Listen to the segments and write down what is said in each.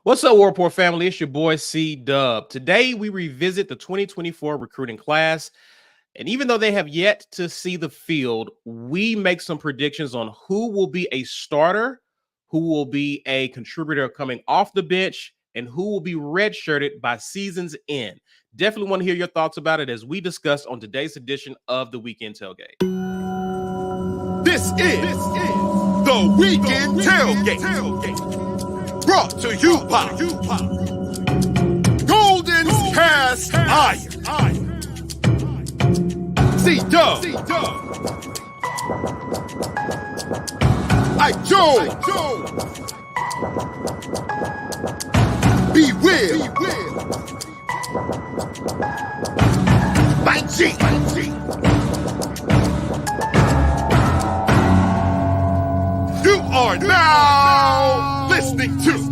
What's up, War Rapport family? It's your boy C-Dub. Today, we revisit the 2024 recruiting class. And even though they have yet to see the field, we make some predictions on who will be a starter, who will be a contributor coming off the bench, and who will be redshirted by season's end. Definitely want to hear your thoughts about it as we discuss on today's edition of the Weekend Tailgate. This is the Weekend Tailgate. Brought to you by Golden's Cast Iron. C-Dub. I Joe. Be Will. By G. You are now listening to.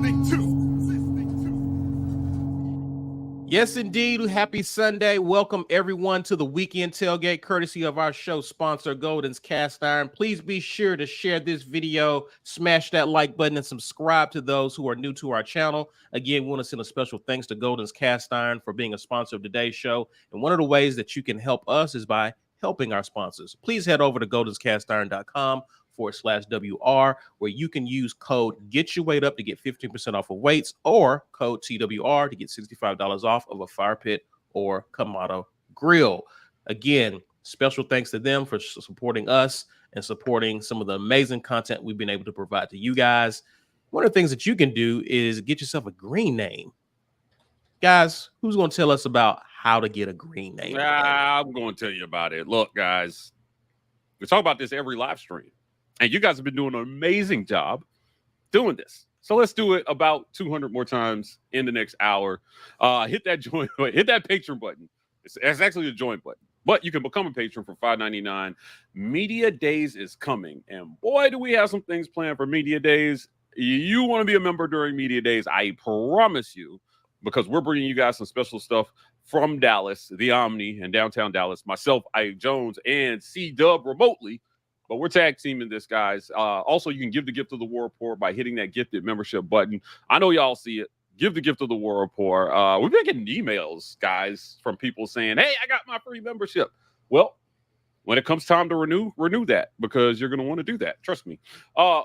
Yes, indeed. Happy Sunday. Welcome, everyone, to the Weekend Tailgate, courtesy of our show sponsor, Golden's Cast Iron. Please be sure to share this video, smash that like button, and subscribe to those who are new to our channel. Again, we want to send a special thanks to Golden's Cast Iron for being a sponsor of today's show. And one of the ways that you can help us is by helping our sponsors. Please head over to goldenscastiron.com/WR, where you can use code GETYOUWEIGHT UP to get 15% off of weights, or code TWR to get $65 off of a fire pit or Kamado grill. Again, special thanks to them for supporting us and supporting some of the amazing content we've been able to provide to you guys. One of the things that you can do is get yourself a green name. Guys, who's going to tell us about how to get a green name? I'm going to tell you about it. Look, guys, we talk about this every live stream, and you guys have been doing an amazing job doing this. So let's do it about 200 more times in the next hour. Hit that join, hit that patron button. It's actually a join button, but you can become a patron for $5.99. Media Days is coming, and boy, do we have some things planned for Media Days. You want to be a member during Media Days, I promise you, because we're bringing you guys some special stuff from Dallas, the Omni, and downtown Dallas. Myself, Ike Jones, and C-Dub remotely. But we're tag teaming this, guys. Also, you can give the gift of the War Rapport by hitting that gifted membership button. I know y'all see it. Give the gift of the War Rapport. We've been getting emails, guys, from people saying, hey, I got my free membership. Well, when it comes time to renew that, because you're going to want to do that. Trust me.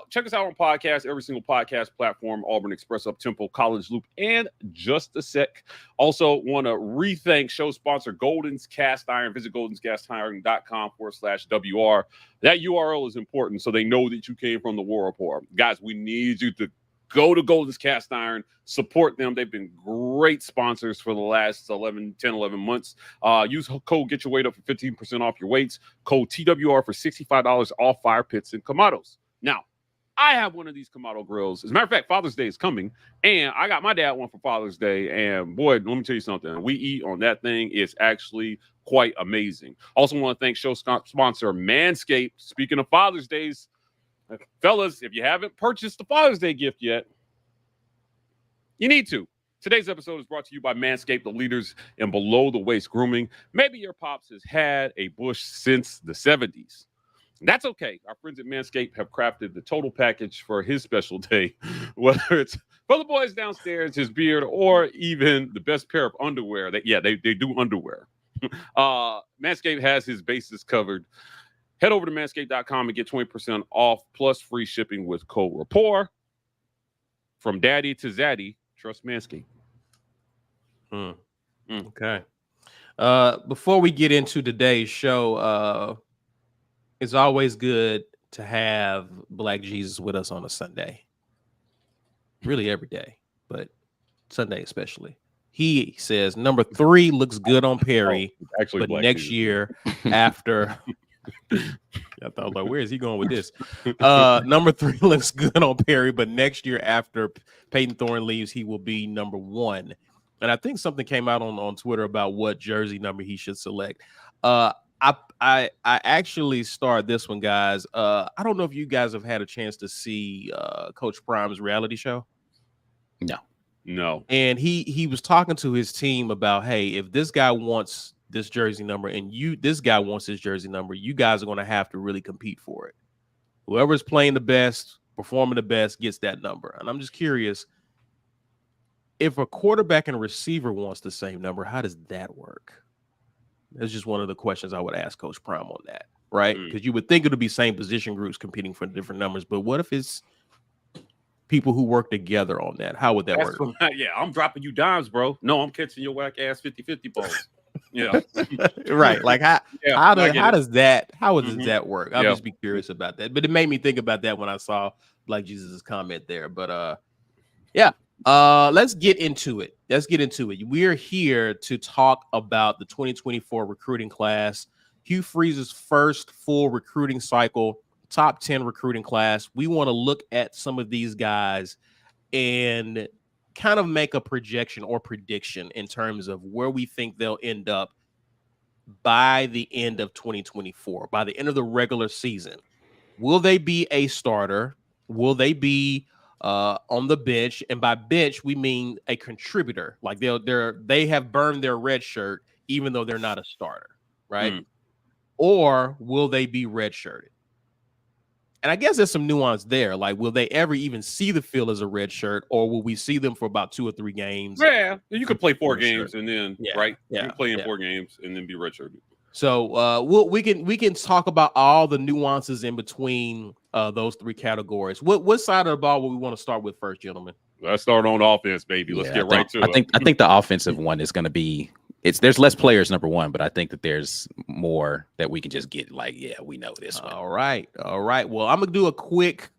Check us out on podcasts, every single podcast platform, Auburn Express, Up Tempo, College Loop, and Just a Sec. Also want to re-thank show sponsor Golden's Cast Iron. Visit goldenscastiron.com/WR. That URL is important so they know that you came from the War Rapport. Guys, we need you to go to Golden's Cast Iron, support them. They've been great sponsors for the last 11 months. Use code Get Your Weight Up for 15% off your weights. Code TWR for $65 off fire pits and Kamados. Now, I have one of these Kamado grills. As a matter of fact, Father's Day is coming, and I got my dad one for Father's Day. And boy, let me tell you something. We eat on that thing. It's actually quite amazing. Also want to thank show sponsor Manscaped. Speaking of Father's Days, fellas, if you haven't purchased the Father's Day gift yet, you need to. Today's episode is brought to you by Manscaped, the leaders in below-the-waist grooming. Maybe your pops has had a bush since the 70s. That's okay. Our friends at Manscaped have crafted the total package for his special day, whether it's for the boys downstairs, his beard, or even the best pair of underwear. They do underwear. Manscaped has his bases covered. Head over to manscaped.com and get 20% off plus free shipping with code Rapport. From daddy to zaddy, trust Manscaped. Okay. Before we get into today's show, it's always good to have Black Jesus with us on a Sunday. Really every day, but Sunday especially. He says number 3 looks good on Perry, but Black next Jesus. Year after... I thought, like, where is he going with this? Number 3 looks good on Perry, but next year after Peyton Thorne leaves, he will be number 1. And I think something came out on Twitter about what jersey number he should select. I actually started this one, guys. I don't know if you guys have had a chance to see Coach Prime's reality show. No. And he was talking to his team about, hey, if this guy wants this jersey number and this guy wants his jersey number, you guys are going to have to really compete for it. Whoever's playing the best, performing the best gets that number. And I'm just curious, if a quarterback and receiver wants the same number, how does that work? That's just one of the questions I would ask Coach Prime on that, right? Because you would think it would be same position groups competing for different numbers, but what if it's people who work together on that? How would that work? Yeah, I'm dropping you dimes, bro. No, I'm catching your whack ass 50-50 balls. Yeah. Right. Like how does that work? I'll Yeah. just be curious about that. But it made me think about that when I saw Black Jesus' comment there. But let's get into it. We're here to talk about the 2024 recruiting class, Hugh Freeze's first full recruiting cycle, top 10 recruiting class. We want to look at some of these guys and kind of make a projection or prediction in terms of where we think they'll end up by the end of 2024, by the end of the regular season. Will they be a starter? Will they be on the bench? And by bench, we mean a contributor. Like they have burned their red shirt, even though they're not a starter, right? Or will they be redshirted? And I guess there's some nuance there. Like, will they ever even see the field as a red shirt, or will we see them for about 2 or 3 games? Yeah, you could play 4 games and then right. Yeah, you can play in 4 games and then be redshirted. So we can talk about all the nuances in between those 3 categories. What side of the ball would we want to start with first, gentlemen? Let's start on offense, baby. Let's get right to it. I think the offensive one is going to be. There's less players, number one, but I think that there's more that we can just get. Like, yeah, we know this one. All right. Well, I'm gonna do a quick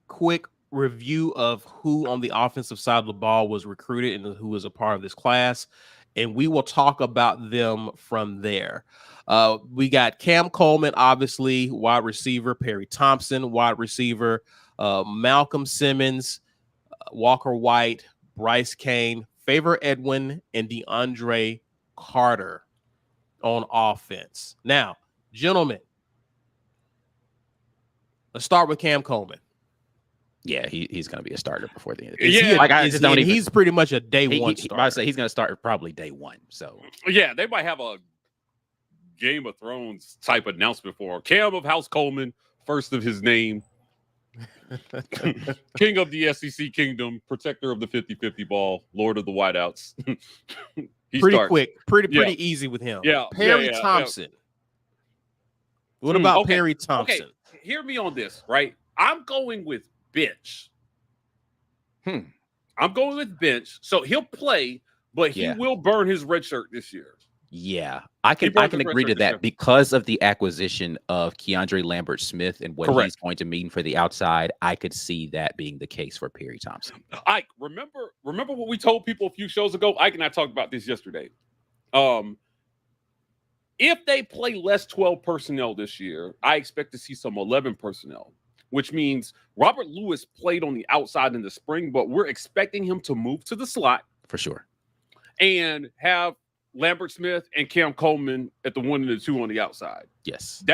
review of who on the offensive side of the ball was recruited and who was a part of this class, and we will talk about them from there. We got Cam Coleman, obviously, wide receiver, Perry Thompson, wide receiver, Malcolm Simmons, Walker White, Bryce Kane, Favor Edwin, and DeAndre Carter on offense. Now, gentlemen, let's start with Cam Coleman. Yeah, he's going to be a starter before the end of the season. Yeah, he's pretty much a day one starter. I would say he's going to start probably day one. So yeah, they might have a Game of Thrones type announcement for Cam of House Coleman, first of his name, king of the SEC kingdom, protector of the 50-50 ball, lord of the wideouts. Pretty easy with him. Yeah, Perry Thompson. What about Perry Thompson? Okay, hear me on this, right? I'm going with bench. I'm going with bench. So he'll play, but he will burn his red shirt this year. Yeah, I can agree to that because of the acquisition of Keandre Lambert-Smith and what he's going to mean for the outside. I could see that being the case for Perry Thompson. Ike, remember what we told people a few shows ago? Ike and I talked about this yesterday. If they play less 12 personnel this year, I expect to see some 11 personnel, which means Robert Lewis played on the outside in the spring, but we're expecting him to move to the slot for sure and have Lambert Smith and Cam Coleman at the 1 and the 2 on the outside. Yes.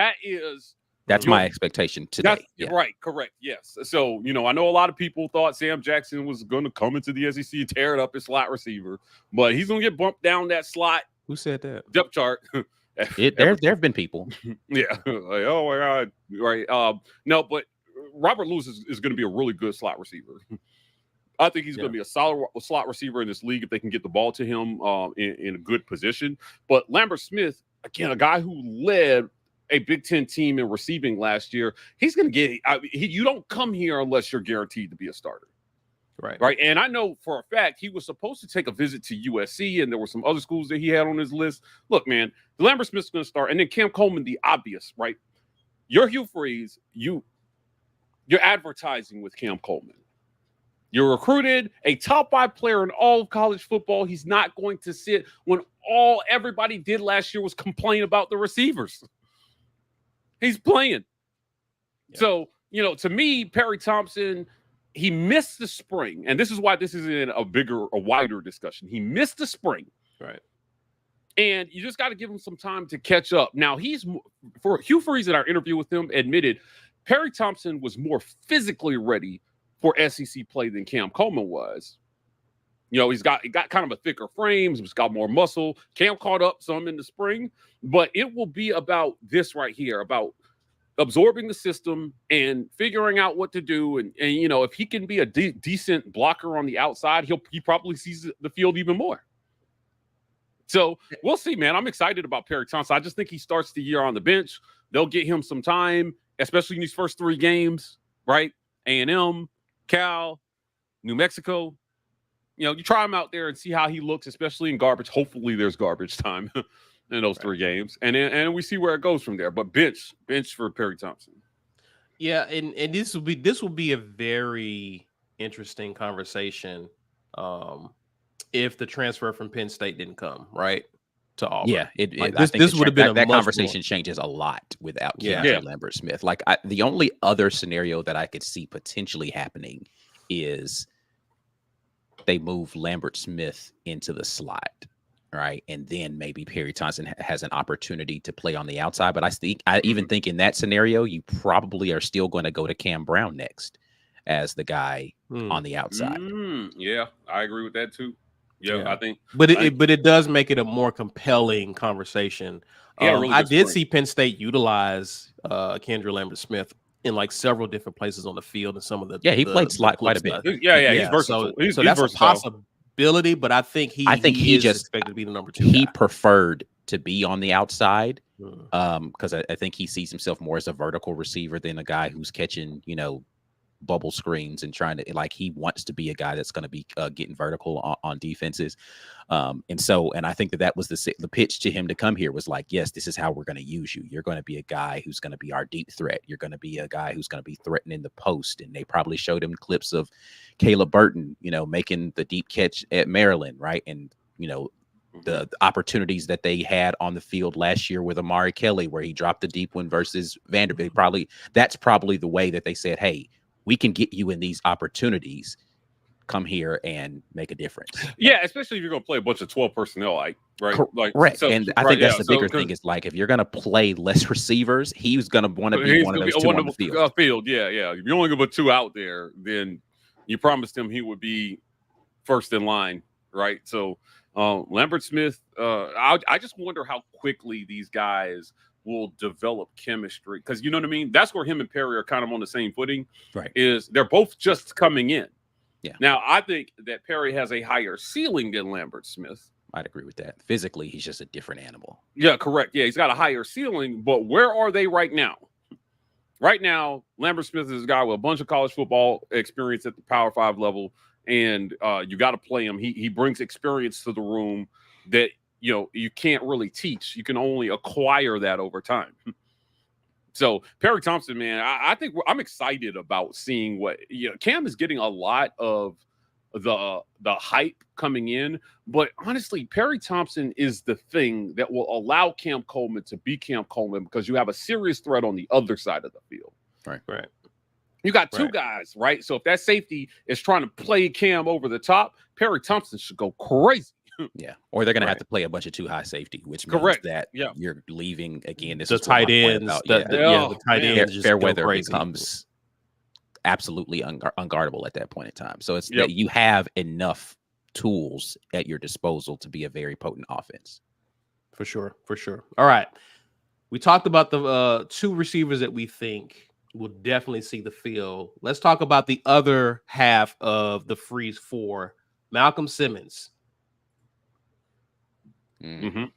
That's my expectation today. Right, correct. Yes. So, I know a lot of people thought Sam Jackson was going to come into the SEC, tear it up as slot receiver, but he's going to get bumped down that slot. Who said that? Depth chart. There have been people. Yeah. Like, oh my God. Right. No, but Robert Lewis is going to be a really good slot receiver. I think he's going to be a solid slot receiver in this league if they can get the ball to him in a good position. But Lambert Smith, again, a guy who led a Big Ten team in receiving last year, he's going to get you don't come here unless you're guaranteed to be a starter. Right. And I know for a fact he was supposed to take a visit to USC, and there were some other schools that he had on his list. Look, man, Lambert Smith's going to start, and then Cam Coleman, the obvious, right? You're Hugh Freeze. You're advertising with Cam Coleman. You're recruited a top 5 player in all of college football. He's not going to sit when all everybody did last year was complain about the receivers. He's playing. Yeah. So, to me, Perry Thompson, he missed the spring. And this is why this is in a wider discussion. He missed the spring. Right. And you just got to give him some time to catch up. Now, for Hugh Freeze in our interview with him admitted Perry Thompson was more physically ready for SEC play than Cam Coleman was. He's got kind of a thicker frame. He's got more muscle. Cam caught up some in the spring, but it will be about this right here, about absorbing the system and figuring out what to do. And if he can be a decent blocker on the outside, he probably sees the field even more. So we'll see, man. I'm excited about Perry Thompson. I just think he starts the year on the bench. They'll get him some time, especially in these first 3 games, right? A&M, Cal, New Mexico. You try him out there and see how he looks, especially in garbage. Hopefully there's garbage time in those 3 games. And we see where it goes from there. But bench for Perry Thompson. Yeah, and this will be a very interesting conversation if the transfer from Penn State didn't come, right? To Auburn. Yeah, I think this would have been that conversation changes a lot without Keandre Lambert Smith. Like the only other scenario that I could see potentially happening is they move Lambert Smith into the slot, right? And then maybe Perry Thompson has an opportunity to play on the outside. But I even think in that scenario, you probably are still going to go to Cam Brown next as the guy on the outside. Yeah, I agree with that too. Yeah, I think. But it does make it a more compelling conversation. Really I did see Penn State utilize Keandre Lambert Smith in like several different places on the field and some of the he played slot quite a bit. He's versatile. So that's versatile. A possibility, but I think he just expected to be the number 2 he guy. preferred to be on the outside because I think he sees himself more as a vertical receiver than a guy who's catching bubble screens and trying to, like, he wants to be a guy that's going to be getting vertical on defenses. And I think that was the pitch to him to come here was like, yes, this is how we're going to use you. You're going to be a guy who's going to be our deep threat. You're going to be a guy who's going to be threatening the post. And they probably showed him clips of Caleb Burton, making the deep catch at Maryland. Right. And, the opportunities that they had on the field last year with Amari Kelly, where he dropped the deep one versus Vanderbilt. That's probably the way that they said, hey, we can get you in these opportunities. Come here and make a difference. Yeah, especially if you're going to play a bunch of 12 personnel, right? Correct. And I think that's the bigger thing is, like, if you're going to play less receivers, he's going to want to be one of those 2 on the field. Yeah. If you're only going to put 2 out there, then you promised him he would be first in line, right? So Lambert Smith, I just wonder how quickly these guys will develop chemistry, because you know what I mean? That's where him and Perry are kind of on the same footing. Right. Is they're both just coming in. Yeah. Now, I think that Perry has a higher ceiling than Lambert Smith. I'd agree with that. Physically, he's just a different animal. Yeah, correct. Yeah, he's got a higher ceiling, but where are they right now? Right now, Lambert Smith is a guy with a bunch of college football experience at the Power 5 level, and you got to play him. He brings experience to the room that you can't really teach. You can only acquire that over time. So Perry Thompson, man, I think I'm excited about seeing what Cam is getting a lot of the hype coming in, but honestly, Perry Thompson is the thing that will allow Cam Coleman to be Cam Coleman, because you have a serious threat on the other side of the field. Right. You got 2 guys, right? So if that safety is trying to play Cam over the top, Perry Thompson should go crazy. Yeah, or they're going to have to play a bunch of 2 high safety, which means that you're leaving again. This the is tight ends. The tight ends. Fairweather becomes absolutely unguardable at that point in time. So it's that you have enough tools at your disposal to be a very potent offense. For sure. All right, we talked about the 2 receivers that we think will definitely see the field. Let's talk about the other half of the Freeze 4. Malcolm Simmons.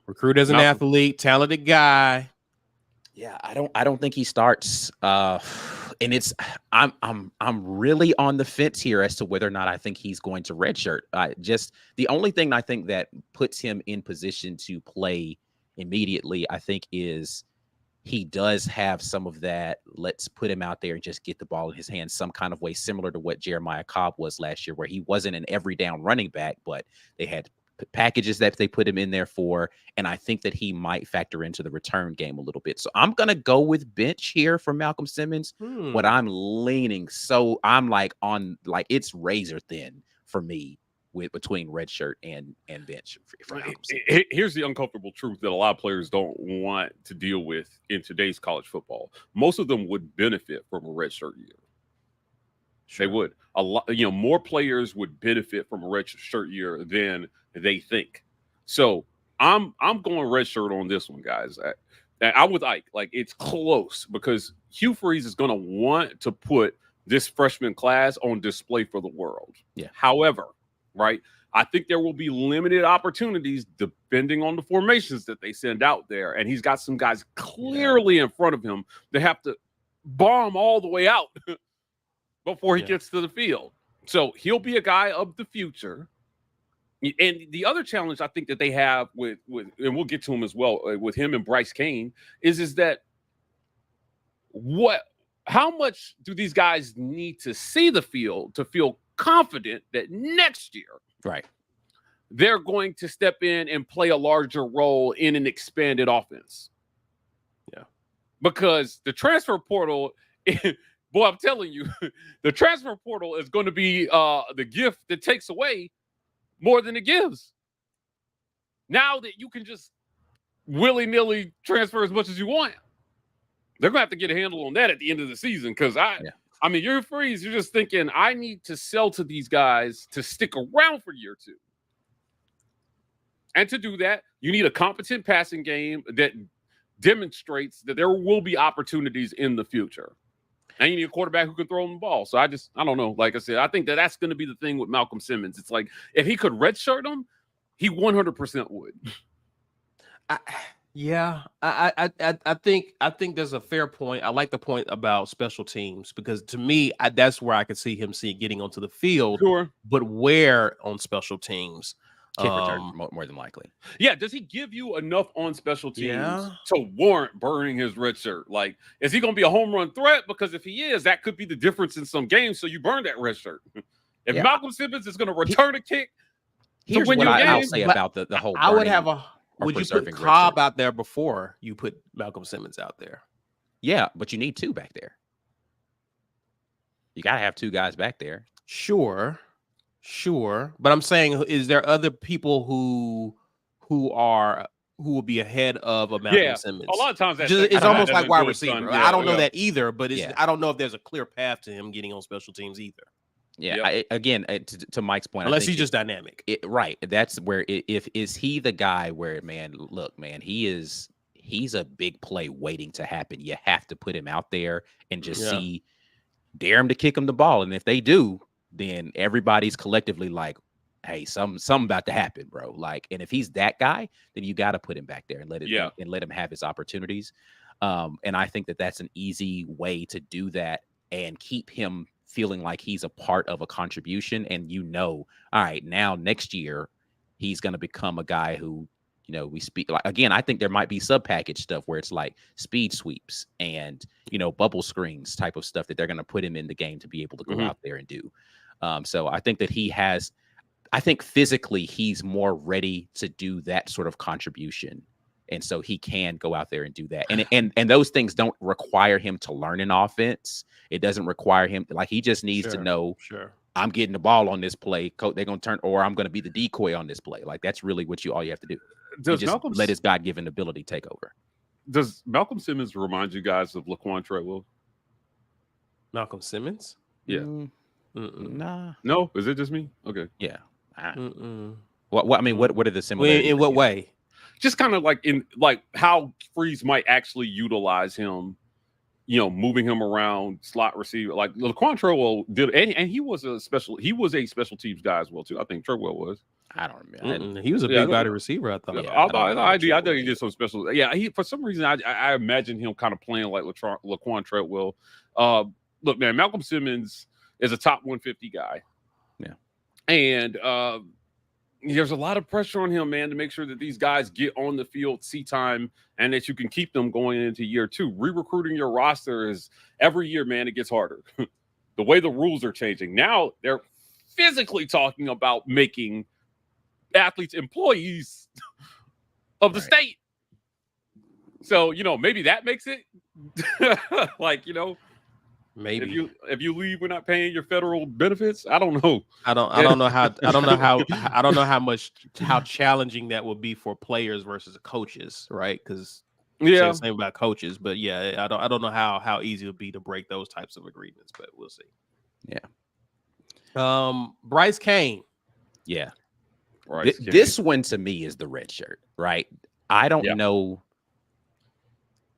Recruit as an athlete, talented guy. Yeah, I don't think he starts. And I'm really on the fence here as to whether or not I think he's going to redshirt. Just the only thing I think that puts him in position to play immediately, I think, is he does have some of that. Let's put him out there and just get the ball in his hands some kind of way, similar to what Jeremiah Cobb was last year, where he wasn't an every down running back, but they had packages that they put him in there for. And I think that he might factor into the return game a little bit. So I'm going to go with bench here for Malcolm Simmons. What I'm leaning, so I'm like it's razor thin for me between redshirt and bench for Malcolm Simmons. Here's the uncomfortable truth that a lot of players don't want to deal with in today's college football. Most of them would benefit from a redshirt year. They would. A lot, more players would benefit from a redshirt year than they think. So I'm going redshirt on this one, guys. I'm with Ike. Like, it's close because Hugh Freeze is going to want to put this freshman class on display for the world. Yeah. However, right, I think there will be limited opportunities depending on the formations that they send out there. And he's got some guys clearly in front of him that have to bomb all the way out before he gets to the field. So he'll be a guy of the future. And the other challenge I think that they have with and we'll get to him as well, with him and Bryce Kane is that how much do these guys need to see the field to feel confident that next year, right, they're going to step in and play a larger role in an expanded offense? Yeah. Because the transfer portal, boy, I'm telling you, the transfer portal is going to be the gift that takes away more than it gives. Now that you can just willy-nilly transfer as much as you want, they're going to have to get a handle on that at the end of the season. Because I mean, you're Freeze. You're just thinking, I need to sell to these guys to stick around for year 2. And to do that, you need a competent passing game that demonstrates that there will be opportunities in the future. And you need a quarterback who can throw them the ball. So I don't know. Like I said, I think that's going to be the thing with Malcolm Simmons. It's like, if he could redshirt him, he 100% would. I think there's a fair point. I like the point about special teams because to me, that's where I could see him getting onto the field. Sure. But where on special teams? Kick return, more than likely. Yeah, does he give you enough on special teams to warrant burning his red shirt? Like, is he going to be a home run threat? Because if he is, that could be the difference in some games. So you burn that red shirt. If Malcolm Simmons is going to return a kick to win your game, I'll say about the whole. I would have would you put Cobb out there before you put Malcolm Simmons out there? Yeah, but you need 2 back there. You got to have 2 guys back there. Sure. But I'm saying, is there other people who will be ahead of a Malcolm Simmons? A lot of times it's almost like wide receiver. I don't know that either, but I don't know if there's a clear path to him getting on special teams either. Yeah. Again, to Mike's point, unless he's just dynamic, right? That's where is he the guy where he's a big play waiting to happen. You have to put him out there and just dare him to kick him the ball, and if they do, then everybody's collectively like, hey, something about to happen, bro. Like, and if he's that guy, then you got to put him back there and let him have his opportunities. And I think that's an easy way to do that and keep him feeling like he's a part of a contribution. And all right, now next year he's going to become a guy who, we speak like, again, I think there might be sub-package stuff where it's like speed sweeps and, bubble screens type of stuff that they're going to put him in the game to be able to go out there and do. So I think that I think physically he's more ready to do that sort of contribution. And so he can go out there and do that. And those things don't require him to learn an offense. It doesn't require him he just needs to know, I'm getting the ball on this play. They're going to turn, or I'm going to be the decoy on this play. Like, that's really all you have to do. Let his God-given ability take over. Does Malcolm Simmons remind you guys of Laquan Treadwell? Malcolm Simmons? Yeah. Nah. No? Is it just me? Okay. Yeah. What are the similarities? In what way? Just kind of like how Freeze might actually utilize him, moving him around, slot receiver. Like Laquan Treadwell did, and he was a special teams guy as well too. I think Treadwell was. I don't remember. He was a big body receiver, I thought. I think he did some special. Yeah, he for some reason I imagine him kind of playing like Laquan Treadwell. Look, man, Malcolm Simmons is a top 150 guy. Yeah, and there's a lot of pressure on him, man, to make sure that these guys get on the field, see time, and that you can keep them going into year 2. Re-recruiting your roster is every year, man, it gets harder. The way the rules are changing now, they're physically talking about making athletes employees of the state. So, maybe that makes it maybe if you leave, we're not paying your federal benefits. I don't know. I don't know how challenging that will be for players versus coaches, right? Because the same about coaches, but I don't know how easy it'll be to break those types of agreements, but we'll see. Yeah. Bryce Kane. Yeah. This one to me is the red shirt, right? I don't know.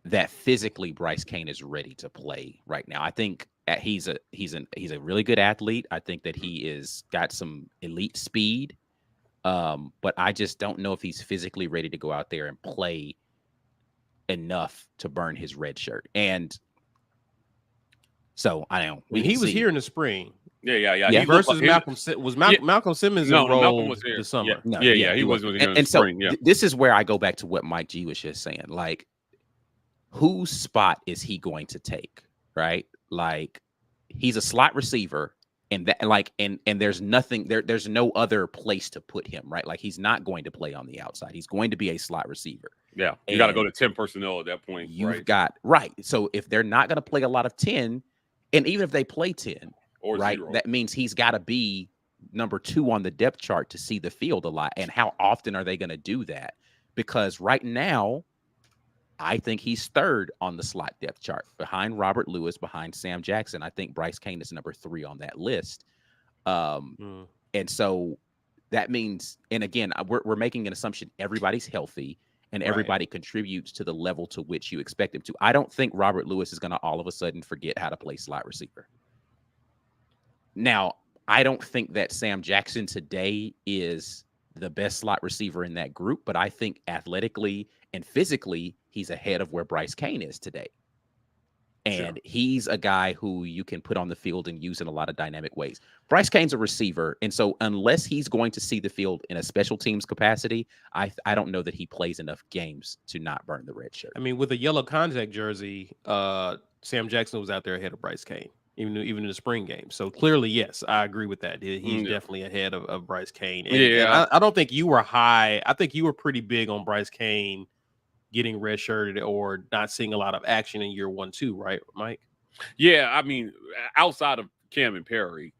that physically Bryce Kane is ready to play right now. I think he's a really good athlete. I think that he is got some elite speed. But I just don't know if he's physically ready to go out there and play enough to burn his red shirt. And so I don't know. He was here in the spring. Yeah. Yeah. He Versus looked like, Malcolm Simmons No, Malcolm enrolled was here. this summer. He was here in the and so spring. Yeah. this is where I go back to what Mike G was just saying. Like, whose spot is he going to take? Right? Like, he's a slot receiver, and that and there's nothing there. There's no other place to put him. Right? Like, he's not going to play on the outside. He's going to be a slot receiver. Yeah. You got to go to 10 personnel at that point. You've got So if they're not going to play a lot of 10, and even if they play 10, or right, 0. that means he's got to be number 2 on the depth chart to see the field a lot. And how often are they going to do that? Because right now, I think he's 3rd on the slot depth chart, behind Robert Lewis, behind Sam Jackson. I think Bryce Kane is number 3 on that list. And so that means, and again, we're making an assumption everybody's healthy and everybody contributes to the level to which you expect them to. I don't think Robert Lewis is going to all of a sudden forget how to play slot receiver. Now, I don't think that Sam Jackson today is the best slot receiver in that group, but I think athletically and physically, he's ahead of where Bryce Kane is today. And he's a guy who you can put on the field and use in a lot of dynamic ways. Bryce Kane's a receiver. And so unless he's going to see the field in a special teams capacity, I don't know that he plays enough games to not burn the red shirt. I mean, with a yellow contact jersey, Sam Jackson was out there ahead of Bryce Kane, even in the spring game. So clearly, yes, I agree with that. He's definitely ahead of Bryce Kane. And I don't think you were high. I think you were pretty big on Bryce Kane getting redshirted or not seeing a lot of action in year 1, 2, right, Mike? Yeah, I mean, outside of Cam and Perry,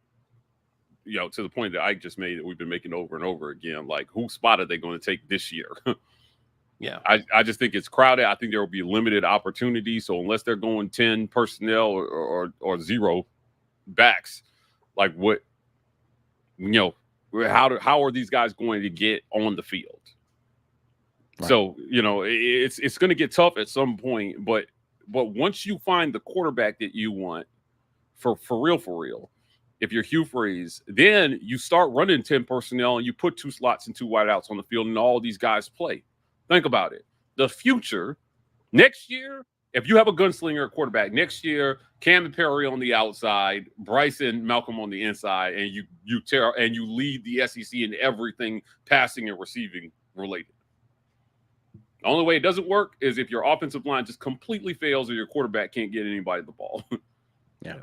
to the point that Ike just made that we've been making over and over again, like, whose spot are they going to take this year? Yeah. I just think it's crowded. I think there will be limited opportunity. So unless they're going 10 personnel or 0 backs, like how are these guys going to get on the field? Right. So, it's going to get tough at some point, but once you find the quarterback that you want for real, if you're Hugh Freeze, then you start running 10 personnel and you put 2 slots and 2 wideouts on the field and all these guys play. Think about it. The future, next year, if you have a gunslinger quarterback, next year, Cam and Perry on the outside, Bryce and Malcolm on the inside, and you lead the SEC in everything passing and receiving related. The only way it doesn't work is if your offensive line just completely fails or your quarterback can't get anybody the ball. Yeah.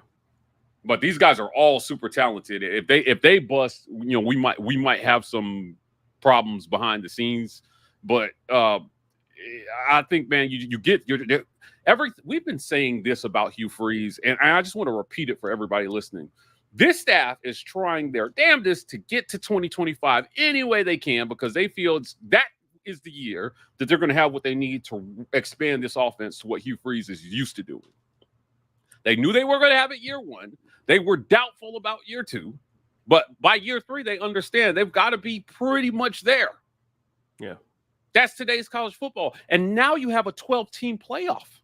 But these guys are all super talented. If they bust, we might have some problems behind the scenes. But I think, man, we've been saying this about Hugh Freeze, and I just want to repeat it for everybody listening. This staff is trying their damnedest to get to 2025 any way they can because they feel that is the year that they're going to have what they need to expand this offense to what Hugh Freeze is used to doing. They knew they were going to have it year 1. They were doubtful about year 2. But by year 3, they understand they've got to be pretty much there. Yeah. That's today's college football. And now you have a 12-team playoff.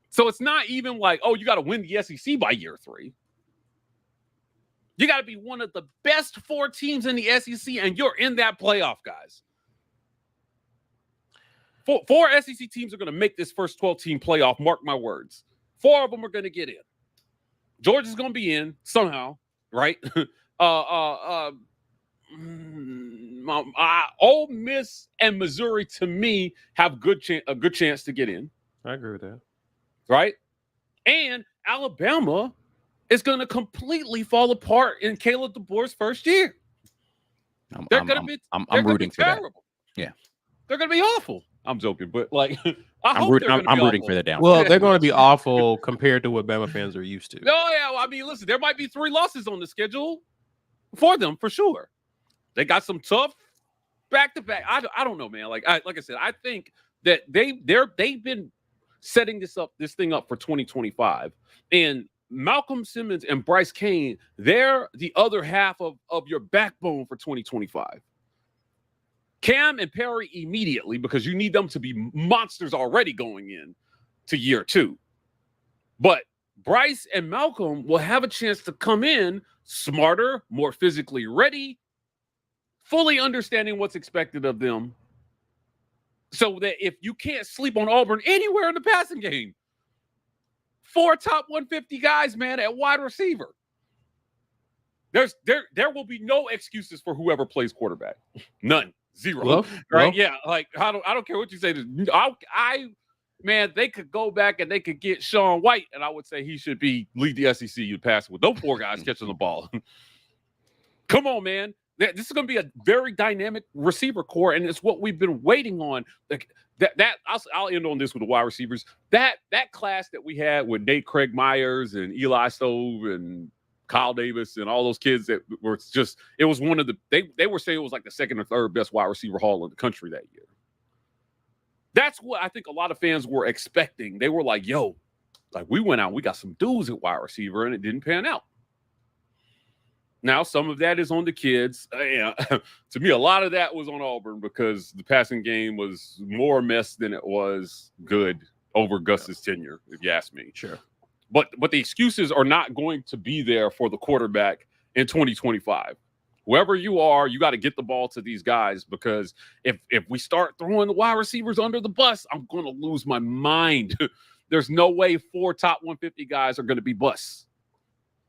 So it's not even like, oh, you got to win the SEC by year 3. You got to be one of the best 4 teams in the SEC, and you're in that playoff, guys. 4 SEC teams are going to make this first 12-team playoff, mark my words. 4 of them are going to get in. Georgia's going to be in somehow, right? Ole Miss and Missouri, to me, have a good chance to get in. I agree with that. Right? And Alabama is going to completely fall apart in Caleb DeBoer's first year. I'm rooting for that. Yeah. They're going to be awful. I'm joking, but I'm rooting for the down. Well, they're going to be awful compared to what Bama fans are used to. No, yeah. Well, I mean, listen, there might be 3 losses on the schedule for them for sure. They got some tough back-to-back. I don't know, man. Like I said, I think that they've been setting this thing up for 2025. And Malcolm Simmons and Bryce Kane, they're the other half of your backbone for 2025. Cam and Perry immediately, because you need them to be monsters already going in to year 2. But Bryce and Malcolm will have a chance to come in smarter, more physically ready, fully understanding what's expected of them. So that if you can't sleep on Auburn anywhere in the passing game, 4 top 150 guys, man, at wide receiver. There will be no excuses for whoever plays quarterback. None. 0. Right? Yeah. Like I don't care what you say. Man, they could go back and they could get Sean White, and I would say he should lead the SEC in passing with those 4 guys catching the ball. Come on, man. This is going to be a very dynamic receiver core, and it's what we've been waiting on. Like I'll end on this with the wide receivers. That class that we had with Nate Craig Myers and Eli Stove and Kyle Davis and all those kids that were just, it was one of the, they were saying it was like the 2nd or 3rd best wide receiver haul in the country that year. That's what I think a lot of fans were expecting. They were like, yo, like we went out, we got some dudes at wide receiver, and it didn't pan out. Now, some of that is on the kids. To me, a lot of that was on Auburn because the passing game was more a mess than it was good over Gus's tenure, if you ask me. Sure. But the excuses are not going to be there for the quarterback in 2025. Whoever you are, you got to get the ball to these guys, because if we start throwing the wide receivers under the bus, I'm going to lose my mind. There's no way 4 top 150 guys are going to be busts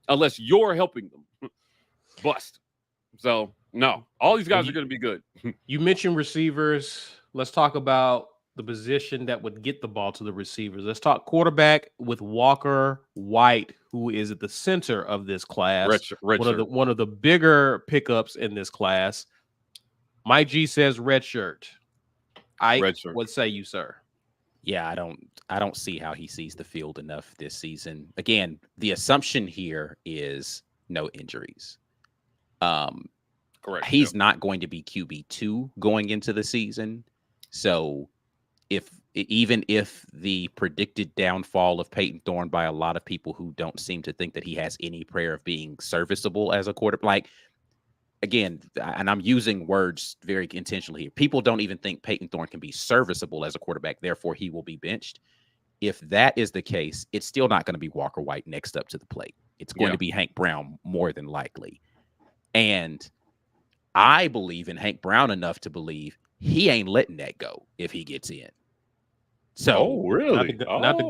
unless you're helping them bust. So, no, all these guys are going to be good. You mentioned receivers. Let's talk about the position that would get the ball to the receivers. Let's talk quarterback with Walker White, who is at the center of this class. One of the bigger pickups in this class. Mike G says redshirt. What say you, sir? Yeah, I don't see how he sees the field enough this season. Again, the assumption here is no injuries. Correct. He's not going to be QB2 going into the season. So even if the predicted downfall of Peyton Thorne by a lot of people who don't seem to think that he has any prayer of being serviceable as a quarterback, like, again, and I'm using words very intentionally here, people don't even think Peyton Thorne can be serviceable as a quarterback, therefore he will be benched. If that is the case, it's still not going to be Walker White next up to the plate. It's going to be Hank Brown more than likely. And I believe in Hank Brown enough to believe he ain't letting that go if he gets in. So, really? Not the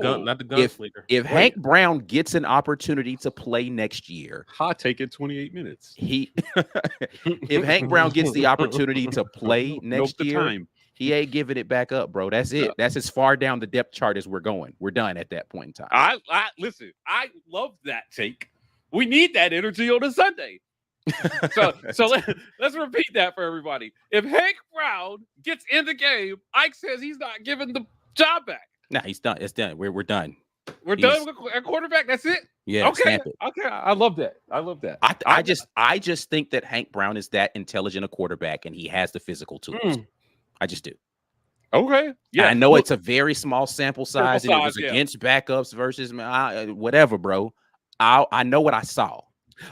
gunslinger. If Hank Brown gets an opportunity to play next year, hot take it 28 minutes. If Hank Brown gets the opportunity to play next year, he ain't giving it back up, bro. That's it. That's as far down the depth chart as we're going. We're done at that point in time. I listen. I love that take. We need that energy on a Sunday. So let's repeat that for everybody. If Hank Brown gets in the game, Ike says he's not giving the job back. Nah, he's done. It's done. We're done. We're done with a quarterback. That's it. Yeah. Okay. Okay. I love that. I just think that Hank Brown is that intelligent a quarterback, and he has the physical tools. I just do. Okay. Yeah. And I know it's a very small sample size, and it was against backups versus whatever, bro. I know what I saw.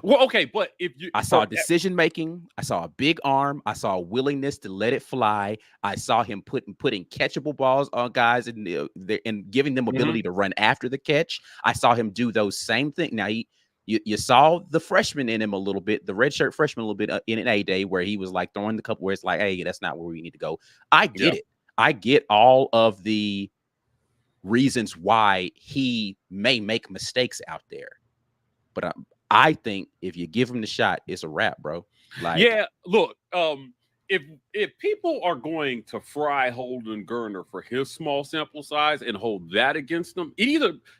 Well, okay, but I saw decision making, I saw a big arm, I saw a willingness to let it fly. I saw him putting catchable balls on guys and giving them ability to run after the catch. I saw him do those same things. Now you saw the freshman in him a little bit, the redshirt freshman a little bit in an A-Day where he was like throwing the couple where it's like, hey, that's not where we need to go. I get it. I get all of the reasons why he may make mistakes out there, but I think if you give him the shot, it's a wrap, bro. Like, yeah, look, if people are going to fry Holden Geriner for his small sample size and hold that against them, it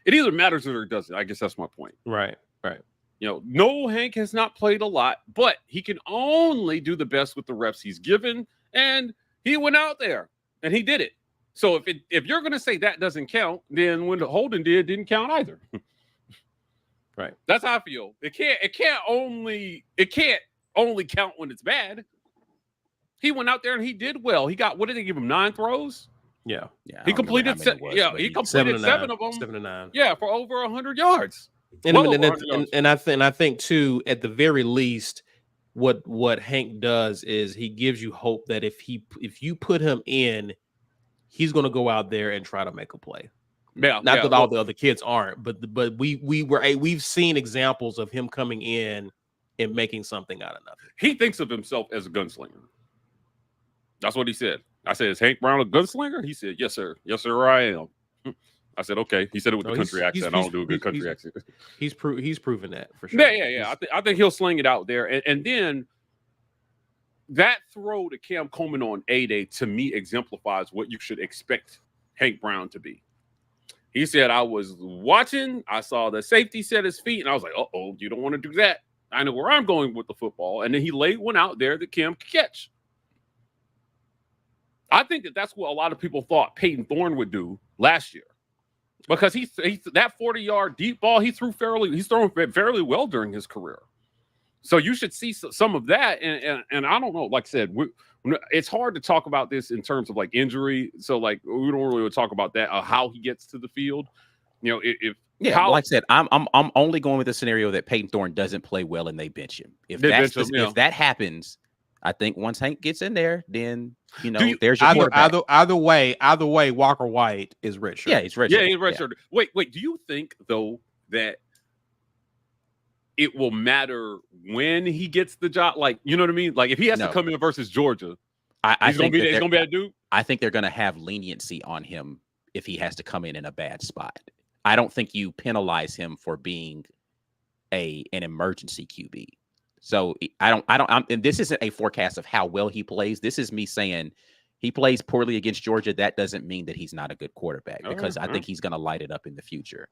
either matters or it doesn't. I guess that's my point. Right. You know, no, Hank has not played a lot, but he can only do the best with the reps he's given, and he went out there and he did it. So if you're going to say that doesn't count, then when Holden didn't count either. Right. That's how I feel. It can't only count when it's bad. He went out there and he did well. He got, what did they give him? 9 throws? Yeah. He completed he completed 7 of them. 7 to 9. Yeah, for over 100 yards. And I think too, at the very least, what Hank does is he gives you hope that if you put him in, he's going to go out there and try to make a play. Not that all the other kids aren't, but we've seen examples of him coming in and making something out of nothing. He thinks of himself as a gunslinger. That's what he said. I said, "Is Hank Brown a gunslinger?" He said, "Yes, sir. Yes, sir, I am." I said, "Okay." He said it with the country accent. I don't do a good country accent. He's proven that for sure. Yeah. I think he'll sling it out there, and then that throw to Cam Coleman on A-Day to me exemplifies what you should expect Hank Brown to be. He said, "I was watching. I saw the safety set his feet, and I was like, uh-oh, you don't want to do that. I know where I'm going with the football." And then he laid one out there that Cam could catch. I think that's what a lot of people thought Peyton Thorne would do last year, because he that 40-yard deep ball he's thrown fairly well during his career. So you should see some of that. And I don't know. Like I said, it's hard to talk about this in terms of like injury. So like we don't really talk about that how he gets to the field. You know, like I said, I'm only going with the scenario that Peyton Thorne doesn't play well and they bench him. If that happens, I think once Hank gets in there, then there's your quarterback. Either way, Walker White is redshirt. Yeah, he's redshirt. Yeah, he's redshirt. Yeah. Wait. Do you think though that it will matter when he gets the job? Like, you know what I mean? Like if he has to come in versus Georgia, he's gonna be a dude. I think they're gonna have leniency on him if he has to come in a bad spot. I don't think you penalize him for being an emergency QB. So and this isn't a forecast of how well he plays. This is me saying he plays poorly against Georgia. That doesn't mean that he's not a good quarterback, because I think he's going to light it up in the future.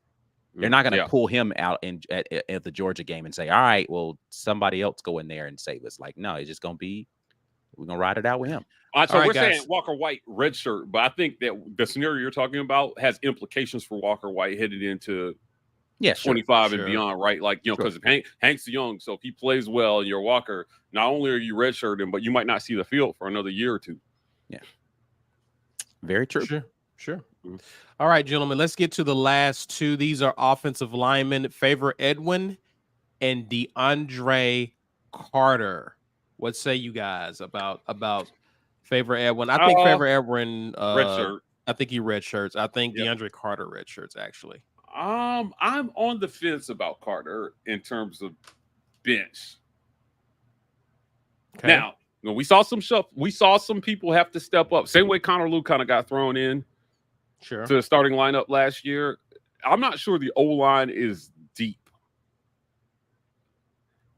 They're not going to pull him out at the Georgia game and say, all right, well, somebody else go in there and save us. Like, no, it's just going to be, we're going to ride it out with him. We're saying Walker White redshirt, but I think that the scenario you're talking about has implications for Walker White headed into 25 and beyond, right? Like, because Hank's young, so if he plays well and you're Walker, not only are you redshirting, but you might not see the field for another year or two. Yeah. Very true. Sure. Mm-hmm. All right, gentlemen, let's get to the last two. These are offensive linemen, Favor Edwin and DeAndre Carter. What say you guys about Favor Edwin? I think Favor Edwin redshirt. I think he redshirts. I think DeAndre Carter redshirts actually. I'm on the fence about Carter in terms of bench. Okay. Now, we saw some people have to step up. Same way Connor Lew kind of got thrown in to the starting lineup last year. I'm not sure the O-line is deep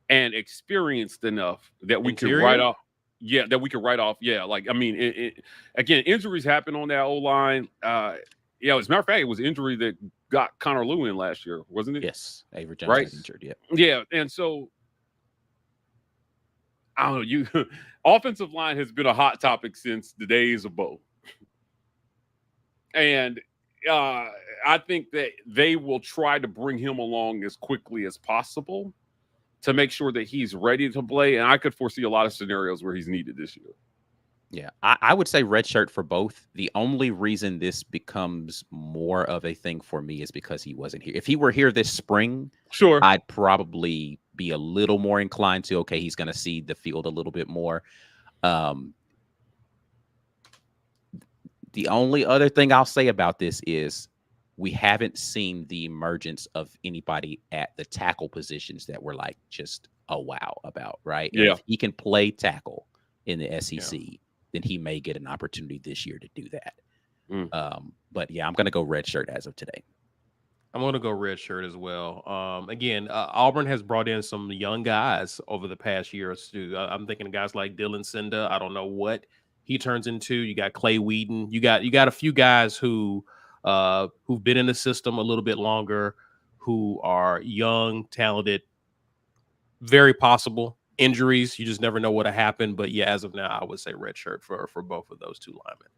and experienced enough that we can write off. Yeah, that we can write off. Yeah, like, I mean, again, injuries happen on that O-line. As a matter of fact, it was injury that got Connor Lew in last year, wasn't it? Yes, Avery Johnson got injured. Yeah, and so I don't know. Offensive line has been a hot topic since the days of Bo, and I think that they will try to bring him along as quickly as possible to make sure that he's ready to play. And I could foresee a lot of scenarios where he's needed this year. Yeah, I would say redshirt for both. The only reason this becomes more of a thing for me is because he wasn't here. If he were here this spring, I'd probably be a little more inclined to, okay, he's going to see the field a little bit more. The only other thing I'll say about this is we haven't seen the emergence of anybody at the tackle positions that we're like just a wow about, right? Yeah. If he can play tackle in the SEC, then he may get an opportunity this year to do that. But yeah, I'm going to go redshirt as of today. I'm going to go redshirt as well. Again, Auburn has brought in some young guys over the past year or two. I'm thinking of guys like Dylan Cinda. I don't know what he turns into. You got Clay Wheaton. You got a few guys who've been in the system a little bit longer, who are young, talented, very possible. Injuries, you just never know what'll happen. But yeah, as of now, I would say redshirt for both of those two linemen.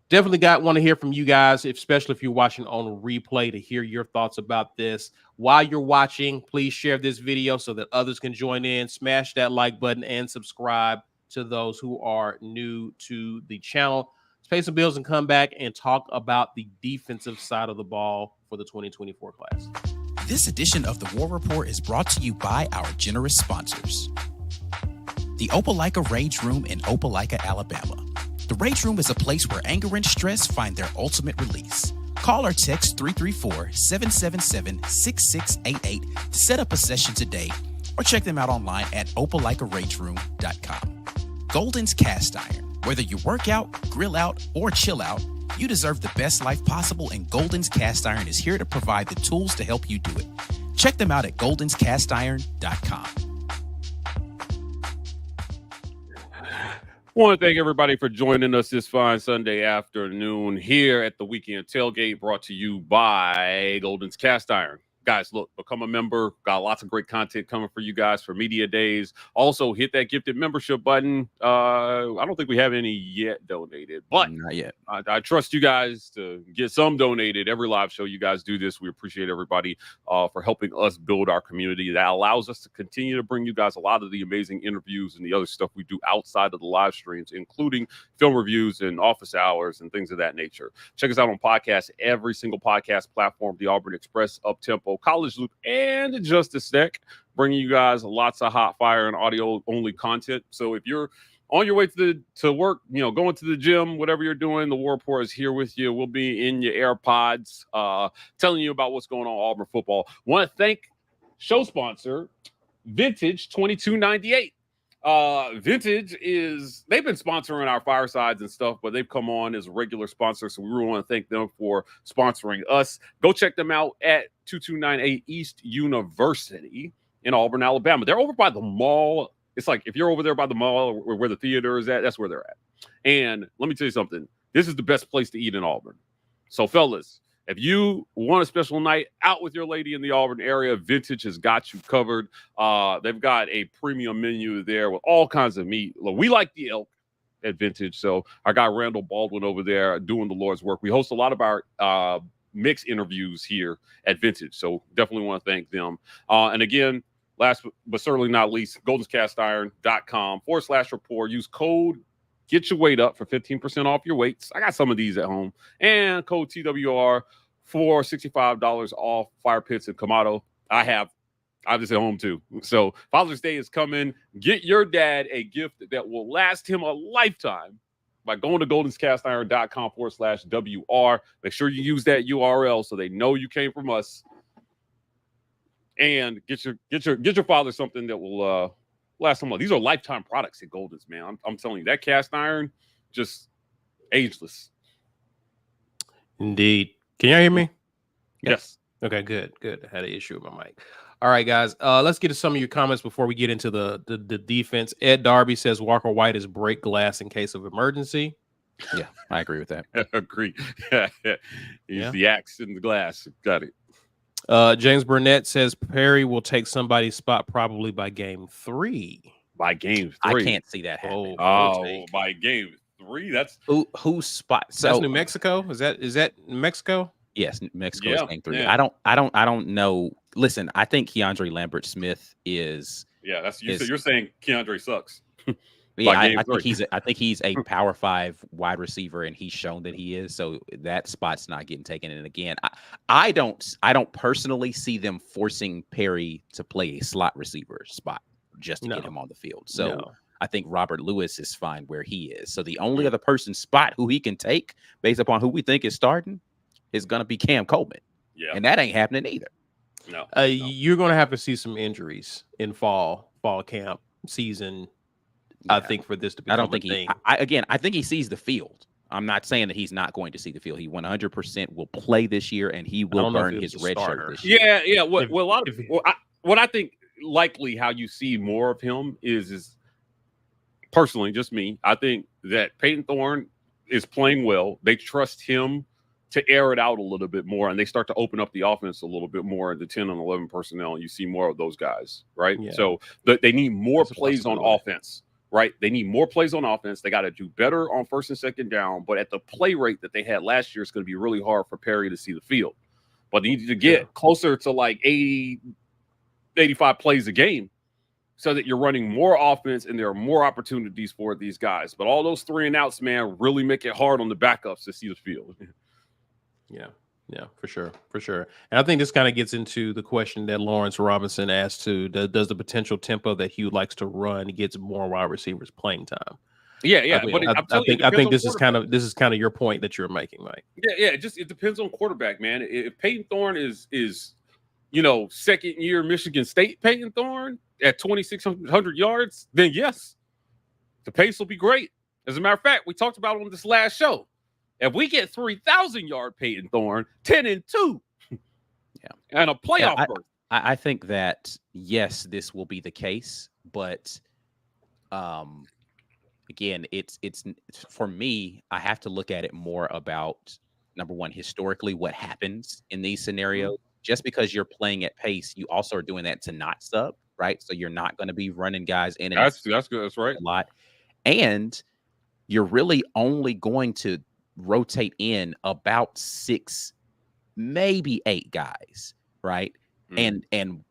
Definitely want to hear from you guys, especially if you're watching on replay, to hear your thoughts about this. While you're watching, please share this video so that others can join in. Smash that like button and subscribe to those who are new to the channel. Let's pay some bills and come back and talk about the defensive side of the ball for the 2024 class. This edition of the War Rapport is brought to you by our generous sponsors. the Opelika Rage Room in Opelika, Alabama. The Rage Room is a place where anger and stress find their ultimate release. Call or text 334-777-6688 to set up a session today, or check them out online at opelikaRageRoom.com. Golden's Cast Iron. Whether you work out, grill out, or chill out, you deserve the best life possible, and Golden's Cast Iron is here to provide the tools to help you do it. Check them out at goldenscastiron.com. I want to thank everybody for joining us this fine Sunday afternoon here at the Weekend Tailgate, brought to you by Golden's Cast Iron. Guys, look, become a member. Got lots of great content coming for you guys for media days. Also, hit that gifted membership button. I don't think we have any yet donated, but not yet. I trust you guys to get some donated. Every live show you guys do this. We appreciate everybody for helping us build our community. That allows us to continue to bring you guys a lot of the amazing interviews and the other stuff we do outside of the live streams, including film reviews and office hours and things of that nature. Check us out on podcasts, every single podcast platform, the Auburn Express, Uptempo, College Loop, and Justice Deck, bringing you guys lots of hot fire and audio only content. So if you're on your way to work, going to the gym, whatever you're doing, the War Rapport is here with you. We'll be in your AirPods, telling you about what's going on Auburn football. Want to thank show sponsor Vintage 2298. Vintage they've been sponsoring our firesides and stuff, but they've come on as a regular sponsor, so we really want to thank them for sponsoring us. Go check them out at 2298 East University in Auburn, Alabama. They're over by the mall. It's like if you're over there by the mall where the theater is at, that's where they're at. And let me tell you something, this is the best place to eat in Auburn. So fellas, if you want a special night out with your lady in the Auburn area, Vintage has got you covered. They've got a premium menu there with all kinds of meat. Look, we like the elk at Vintage. So our guy Randall Baldwin over there doing the Lord's work. We host a lot of our mix interviews here at Vintage. So definitely want to thank them. And again, last but certainly not least, goldenscastiron.com/rapport. Use code Get Your Weight Up for 15% off your weights. I got some of these at home. And code TWR for $65 off fire pits and Kamado. I have this at home too. So Father's Day is coming. Get your dad a gift that will last him a lifetime by going to goldenscastiron.com/WR. Make sure you use that URL so they know you came from us. And get your father something that will last him. These are lifetime products at Golden's, man. I'm telling you, that cast iron, just ageless. Indeed. Can y'all hear me? Yes. Okay, good. I had an issue with my mic. All right, guys. Let's get to some of your comments before we get into the defense. Ed Darby says Walker White is break glass in case of emergency. Yeah, I agree with that. Agree. He's the axe in the glass. Got it. James Burnett says Perry will take somebody's spot probably by game 3. By game 3. I can't see that happening. By game 3. That's whose spot? So that's New Mexico. Is that New Mexico? Yes, Mexico is game 3. Yeah. I don't know. Listen, I think Keandre Lambert Smith is. Yeah, so you're saying Keandre sucks. Yeah, I think he's a Power 5 wide receiver, and he's shown that he is. So that spot's not getting taken. And again, I don't personally see them forcing Perry to play a slot receiver spot just to get him on the field. So I think Robert Lewis is fine where he is. So the only other person spot who he can take based upon who we think is starting is going to be Cam Coleman. Yeah, and that ain't happening either. No. You're going to have to see some injuries in fall camp season. Yeah. I think for this to be, I don't think I think he sees the field. I'm not saying that he's not going to see the field. He 100% will play this year, and he will burn his red shirt this year. Yeah. What I think likely how you see more of him is personally just me. I think that Peyton Thorne is playing well. They trust him to air it out a little bit more, and they start to open up the offense a little bit more into 10 and 11 personnel, and you see more of those guys, right? Yeah. So they need more plays on offense. Right, they need more plays on offense. They got to do better on first and second down. But at the play rate that they had last year, it's going to be really hard for Perry to see the field. But they need to get closer to like 80, 85 plays a game so that you're running more offense and there are more opportunities for these guys. But all those 3 and outs, man, really make it hard on the backups to see the field. Yeah. Yeah, for sure. And I think this kind of gets into the question that Lawrence Robinson asked too. Does the potential tempo that Hugh likes to run gets more wide receivers playing time? Yeah. I, But I'm I telling you, think it depends on this is kind of your point that you're making, Mike. Yeah. It depends on quarterback, man. If Peyton Thorne is second year Michigan State Peyton Thorne at 2,600 yards, then yes, the pace will be great. As a matter of fact, we talked about it on this last show. If we get 3,000-yard Peyton Thorne, 10-2, and a playoff berth. I think that yes, this will be the case, but again, it's for me. I have to look at it more about number one, historically, what happens in these scenarios. Just because you're playing at pace, you also are doing that to not sub, right? So you're not going to be running guys in and that's good. That's right. A lot, and you're really only going to rotate in about 6, maybe 8 guys, right? And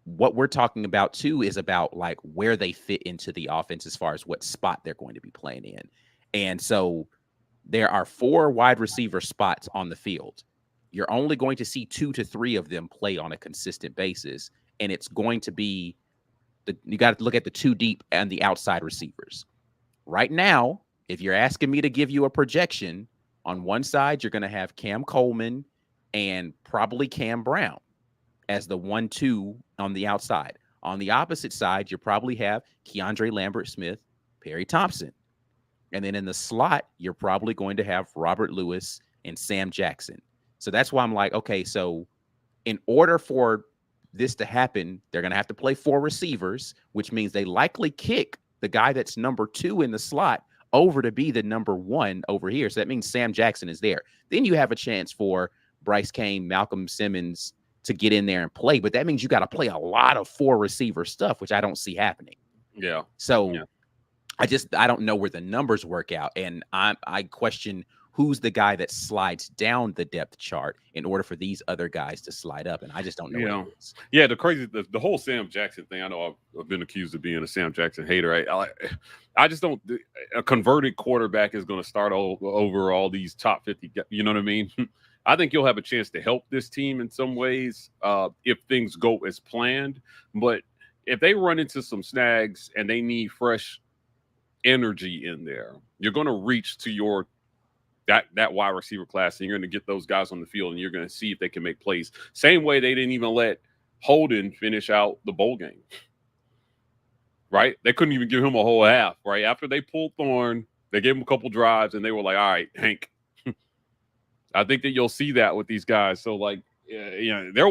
what we're talking about too is about like where they fit into the offense as far as what spot they're going to be playing in. And so there are 4 wide receiver spots on the field. You're only going to see 2 to 3 of them play on a consistent basis. And it's going to be you got to look at the 2 deep and the outside receivers. Right now, if you're asking me to give you a projection, on one side, you're going to have Cam Coleman and probably Cam Brown as the 1-2 on the outside. On the opposite side, you probably have Keandre Lambert-Smith, Perry Thompson. And then in the slot, you're probably going to have Robert Lewis and Sam Jackson. So that's why I'm like, okay, so in order for this to happen, they're going to have to play 4 receivers, which means they likely kick the guy that's number 2 in the slot over to be the number 1 over here. So that means Sam Jackson is there. Then you have a chance for Bryce Kane, Malcolm Simmons to get in there and play. But that means you got to play a lot of 4 receiver stuff, which I don't see happening. Yeah. So I don't know where the numbers work out. And I question who's the guy that slides down the depth chart in order for these other guys to slide up. And I just don't know. What it is. Yeah. The whole Sam Jackson thing. I know I've been accused of being a Sam Jackson hater. I just don't. A converted quarterback is going to start over all these top 50. You know what I mean? I think you'll have a chance to help this team in some ways if things go as planned. But if they run into some snags and they need fresh energy in there, you're going to reach to that wide receiver class, and you're going to get those guys on the field, and you're going to see if they can make plays. Same way they didn't even let Holden finish out the bowl game, right? They couldn't even give him a whole half, right? After they pulled Thorne, they gave him a couple drives, and they were like, all right, Hank. I think that you'll see that with these guys. So, like, there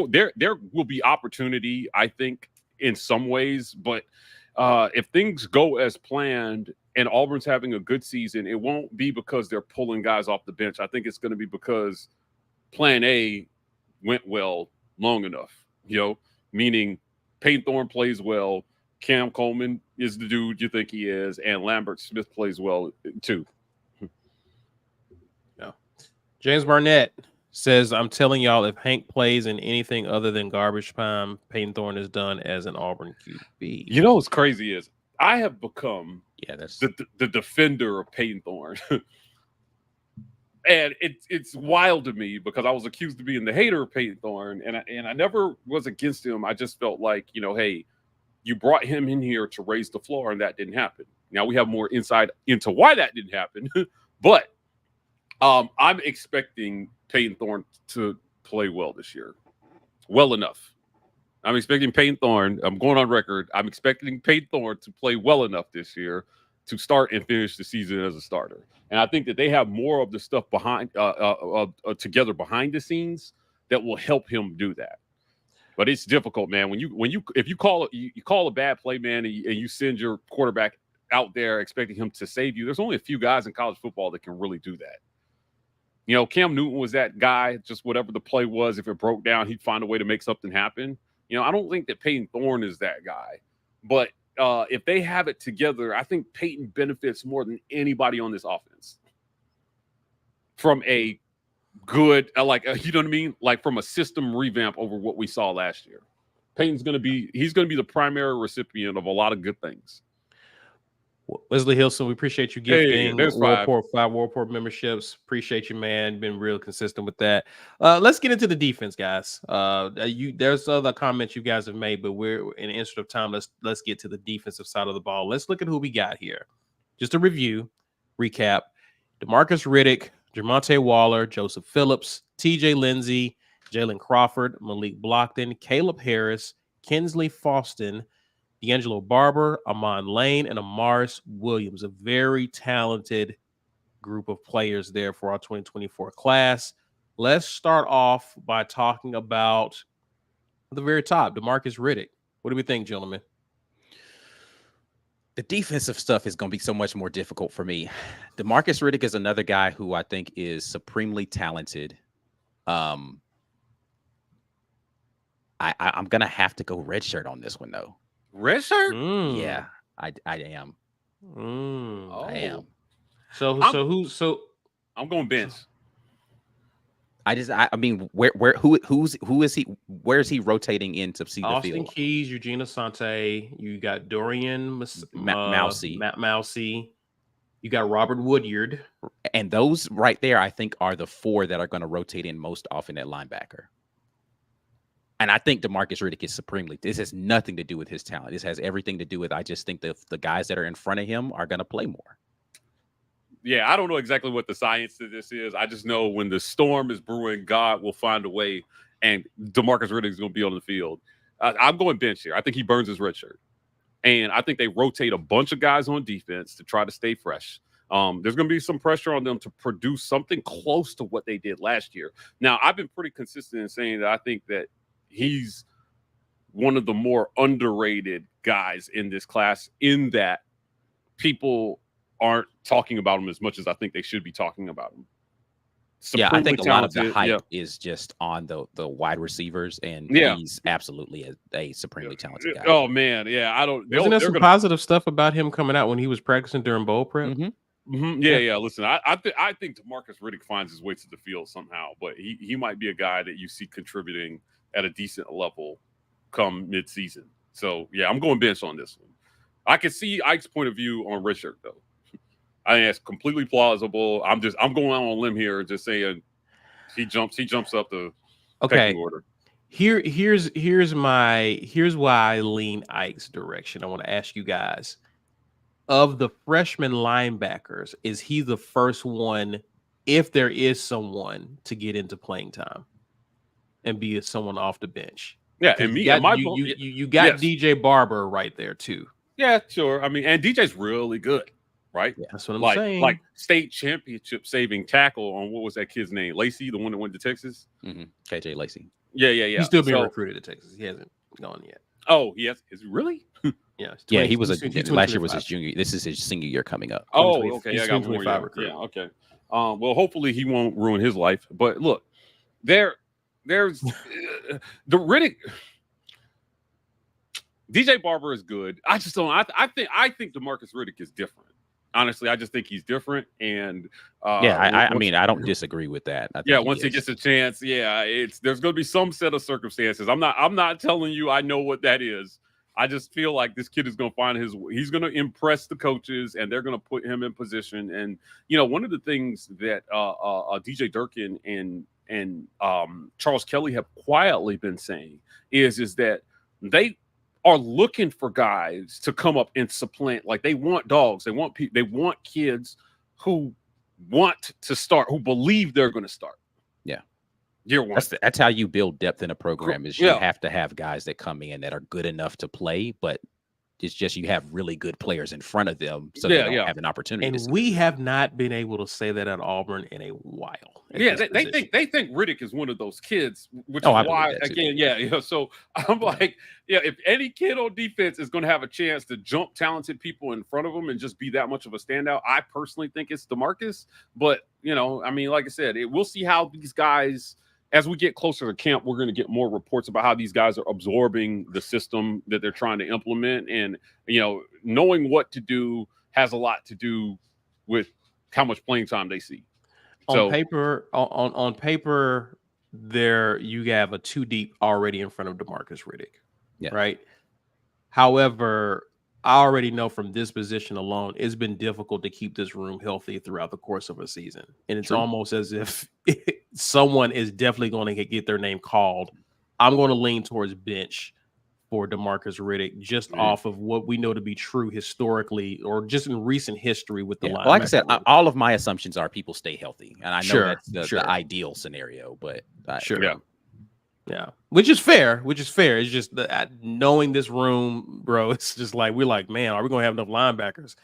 will be opportunity, I think, in some ways. But if things go as planned and Auburn's having a good season, it won't be because they're pulling guys off the bench. I think it's going to be because Plan A went well long enough, meaning Peyton Thorne plays well, Cam Coleman is the dude you think he is, and Lambert Smith plays well too. James Barnett says, I'm telling y'all, if Hank plays in anything other than garbage time, Peyton Thorne is done as an Auburn QB. You know what's crazy is I have become that's the defender of Peyton Thorne. And it's wild to me because I was accused of being the hater of Peyton Thorne, and I never was against him. I just felt like, hey, you brought him in here to raise the floor, and that didn't happen. Now we have more insight into why that didn't happen, but I'm expecting Peyton Thorne to play well this year. Well enough. I'm expecting Peyton Thorne. I'm going on record. I'm expecting Peyton Thorne to play well enough this year to start and finish the season as a starter. And I think that they have more of the stuff behind together behind the scenes that will help him do that. But it's difficult, man. If you call a bad play, man, and you send your quarterback out there expecting him to save you, there's only a few guys in college football that can really do that. Cam Newton was that guy, just whatever the play was, if it broke down, he'd find a way to make something happen. I don't think that Peyton Thorne is that guy. But if they have it together, I think Peyton benefits more than anybody on this offense. From a good, you know what I mean? Like from a system revamp over what we saw last year. Peyton's going to be the primary recipient of a lot of good things. Wesley Hilson, we appreciate you Hey, gifting there's War 5. Rapport 5 War Rapport memberships. Appreciate you, man. Been real consistent with that. Let's get into the defense, guys. There's other comments you guys have made, but we're in the interest of time. Let's get to the defensive side of the ball. Let's look at who we got here. Just a recap: DeMarcus Riddick, Jermonte Waller, Joseph Phillips, T.J. Lindsey, Jalen Crawford, Malik Blockton, Caleb Harris, Kinsley Faustin, D'Angelo Barber, Amon Lane, and Amaris Williams. A very talented group of players there for our 2024 class. Let's start off by talking about the very top, DeMarcus Riddick. What do we think, gentlemen? The defensive stuff is going to be so much more difficult for me. DeMarcus Riddick is another guy who I think is supremely talented. I'm going to have to go Redshirt on this one, though. Redshirt? Yeah, I am. I am. So I'm going bench. I mean, who is he? Where is he rotating in to see Austin the field? Keys, Eugene Asante. You got Dorian Mousy. You got Robert Woodyard. And those right there, I think, are the 4 that are going to rotate in most often at linebacker. And I think DeMarcus Riddick is supremely. This has nothing to do with his talent. This has everything to do with. I just think the guys that are in front of him are going to play more. Yeah, I don't know exactly what the science to this is. I just know when the storm is brewing, God will find a way, and DeMarcus Riddick is going to be on the field. I'm going bench here. I think he burns his red shirt, and I think they rotate a bunch of guys on defense to try to stay fresh. There's going to be some pressure on them to produce something close to what they did last year. Now, I've been pretty consistent in saying that I think that he's one of the more underrated guys in this class, in that people aren't talking about him as much as I think they should be talking about him. Yeah, I think a lot of the hype is just on the wide receivers, and he's absolutely a supremely talented guy. Oh man, yeah, I don't. Wasn't there some positive stuff about him coming out when he was practicing during bowl prep? Yeah. Listen, I think DeMarcus Riddick finds his way to the field somehow, but he might be a guy that you see contributing at a decent level come mid-season. So yeah, I'm going bench on this one. I can see Ike's point of view on Redshirt though. I think it's completely plausible. I'm going out on a limb here, just saying he jumps up the pecking order. Here's why I lean Ike's direction. I want to ask you guys, of the freshman linebackers, is he the first one, if there is someone, to get into playing time and be someone off the bench? Yeah, and you got DJ Barber right there too. Yeah, sure. I mean, and DJ's really good, right? Yeah, that's what I'm saying. Like state championship saving tackle on, what was that kid's name? Lacey, the one that went to Texas? KJ Lacey. Yeah. He's still being recruited to Texas. He hasn't gone yet. Oh, yes. Is he really? Yeah. He was last year was his junior. This is his senior year coming up. Oh, okay. Yeah, I got 25 recruit. Yeah, okay. Well, hopefully he won't ruin his life. But look, there's the Riddick. DJ Barber is good. I just don't. I think DeMarcus Riddick is different. Honestly, I just think he's different. And I mean, I don't disagree with that. Once he gets a chance, there's going to be some set of circumstances. I'm not telling you I know what that is. I just feel like this kid is going to find he's going to impress the coaches, and they're going to put him in position. And one of the things that DJ Durkin and Charles Kelly have quietly been saying is that they are looking for guys to come up and supplant. Like, they want dogs. They want kids who want to start, who believe they're going to start. Yeah. Year one. That's how you build depth in a program, is you have to have guys that come in that are good enough to play, but it's just you have really good players in front of them, so they don't have an opportunity. And we have not been able to say that at Auburn in a while. Yeah, they think Riddick is one of those kids, which is why, again, so I'm like, if any kid on defense is going to have a chance to jump talented people in front of them and just be that much of a standout, I personally think it's DeMarcus. But, I mean, like I said, we'll see how these guys, as we get closer to camp, we're going to get more reports about how these guys are absorbing the system that they're trying to implement. And, knowing what to do has a lot to do with how much playing time they see. On paper, there you have a 2 deep already in front of DeMarcus Riddick, right? However, I already know from this position alone, it's been difficult to keep this room healthy throughout the course of a season. And it's almost as if someone is definitely going to get their name called. I'm going to lean towards bench for DeMarcus Riddick, just off of what we know to be true historically, or just in recent history with the line. Well, like I said, all of my assumptions are people stay healthy, and I know that's the ideal scenario. But yeah, which is fair. It's just knowing this room, bro. It's just like we're like, man, are we going to have enough linebackers?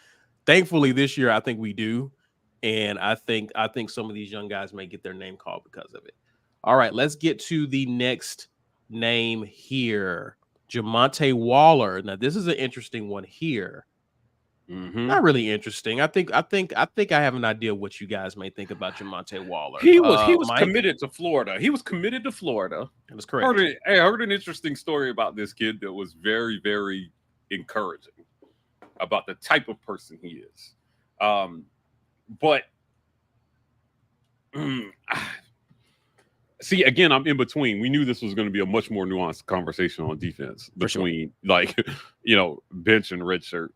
Thankfully, this year I think we do, and I think some of these young guys may get their name called because of it. All right, let's get to the next name here. Jamonte Waller. Now, this is an interesting one here. Not really interesting. I think I have an idea what you guys may think about Jamonte Waller. He was Mike? committed to Florida. He was committed to Florida. That is correct. I heard an interesting story about this kid that was very, very encouraging about the type of person he is. But see, again, I'm in between. We knew this was going to be a much more nuanced conversation on defense between, like, bench and redshirt.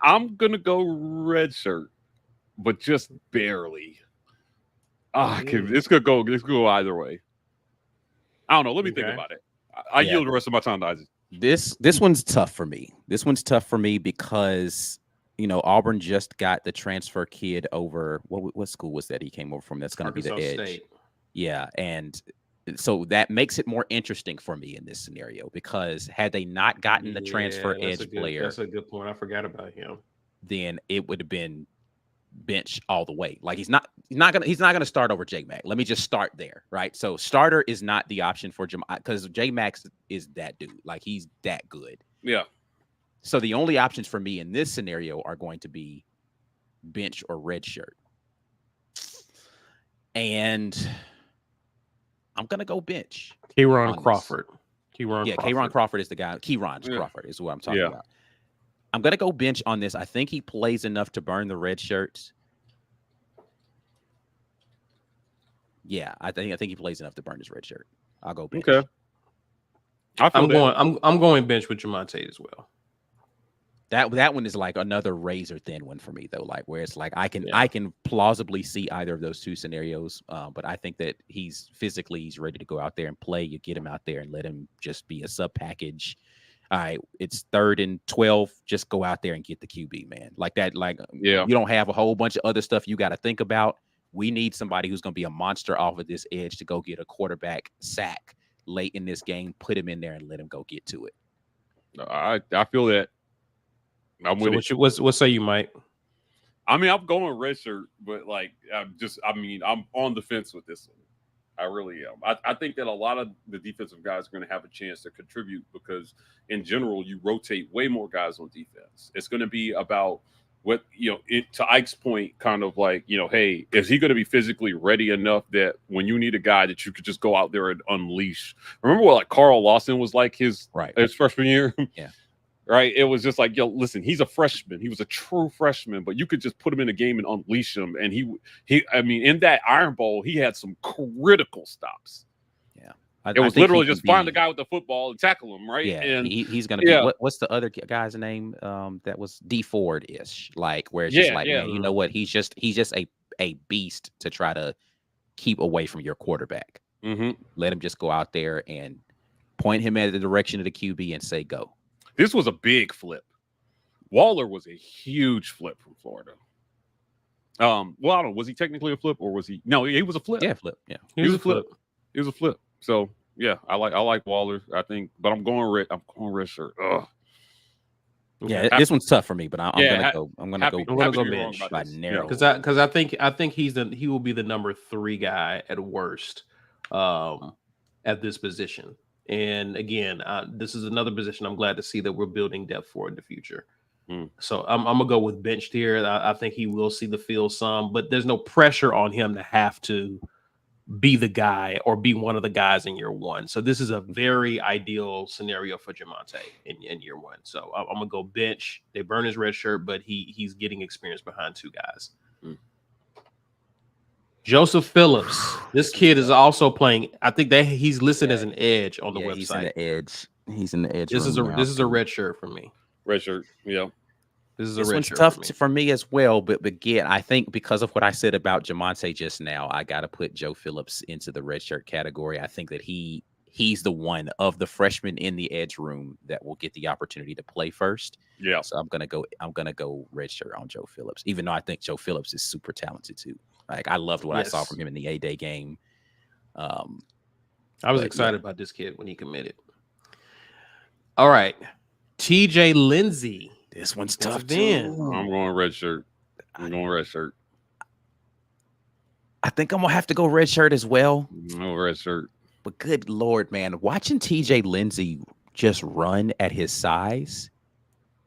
I'm going to go redshirt, but just barely. This could go either way. I don't know. Let me think about it. I yield the rest of my time to Isaac. This one's tough for me. Because Auburn just got the transfer kid over. What school was that he came over from? That's going to be the edge. State. Yeah, and so that makes it more interesting for me in this scenario, because had they not gotten the transfer edge player, that's a good point. I forgot about him. Then it would have been bench all the way. Like he's not gonna start over J Mac. Let me just start there, right? So starter is not the option for Jam, because J Max is that dude. Like he's that good. Yeah. So the only options for me in this scenario are going to be bench or redshirt. And I'm going to go bench. Keyron Crawford. Keyron Crawford is the guy. Crawford is what I'm talking about. I'm going to go bench on this. I think he plays enough to burn the red shirts. Yeah, I think he plays enough to burn his red shirt. I'll go bench. Okay. I'm going bench with Jamonte as well. That one is like another razor thin one for me though, like where it's like I can plausibly see either of those two scenarios, but I think that he's ready to go out there and play. You get him out there and let him just be a sub package. All right, it's 3rd and 12. Just go out there and get the QB, man. Like that. Like you don't have a whole bunch of other stuff you got to think about. We need somebody who's going to be a monster off of this edge to go get a quarterback sack late in this game. Put him in there and let him go get to it. I feel that. I'm with it. What say you, Mike? I mean, I'm going redshirt, but I'm on the fence with this one. I really am. I think that a lot of the defensive guys are going to have a chance to contribute because, in general, you rotate way more guys on defense. It's going to be about what, to Ike's point, kind of like, hey, is he going to be physically ready enough that when you need a guy that you could just go out there and unleash? Remember what like Carl Lawson was like his freshman year? Yeah. Right. It was just like, listen, he's a freshman. He was a true freshman, but you could just put him in a game and unleash him. And in that Iron Bowl, he had some critical stops. Yeah. It was literally just find the guy with the football and tackle him. Right. Yeah. And he's going to be, what's the other guy's name? That was D Ford ish, like where it's just like, man, you know what? He's just a beast to try to keep away from your quarterback. Mm-hmm. Let him just go out there and point him at the direction of the QB and say, go. This was a big flip. Waller was a huge flip from Florida. Well, I don't know. Was he technically a flip or was he? No, he was a flip. Yeah, flip. Yeah, he was a flip. He was a flip. So yeah, I like Waller. I think, but I'm going red shirt. Ugh. Yeah, this one's tough for me, but I'm gonna go bench by narrow. Because I think he will be the number 3 guy at worst, at this position. And again, this is another position I'm glad to see that we're building depth for in the future. So I'm going to go with benched here. I think he will see the field some, but there's no pressure on him to have to be the guy or be one of the guys in year one. So this is a very ideal scenario for Jamonte in year one. So I'm going to go bench. They burn his red shirt, but he's getting experience behind 2 guys. Joseph Phillips. This kid is also playing. I think that he's listed as an edge on the website. He's an edge. He's in the edge. This is a room now, this is a too. red shirt for me. Redshirt. Yeah. This is a This red one's shirt tough for me. for me as well, but again, I think because of what I said about Jamonte just now, I got to put Joe Phillips into the red shirt category. I think that he's the one of the freshmen in the edge room that will get the opportunity to play first. Yeah. So I'm gonna go red shirt on Joe Phillips, even though I think Joe Phillips is super talented too. Like I loved what I saw Yes. from him in the A-Day game. I was But, excited about this kid when he committed. All right. TJ Lindsey. This one's Defensive tough too. end. I'm going redshirt. I'm going redshirt. I think I'm gonna have to go red shirt as well. No redshirt. But good Lord, man, watching TJ Lindsey just run at his size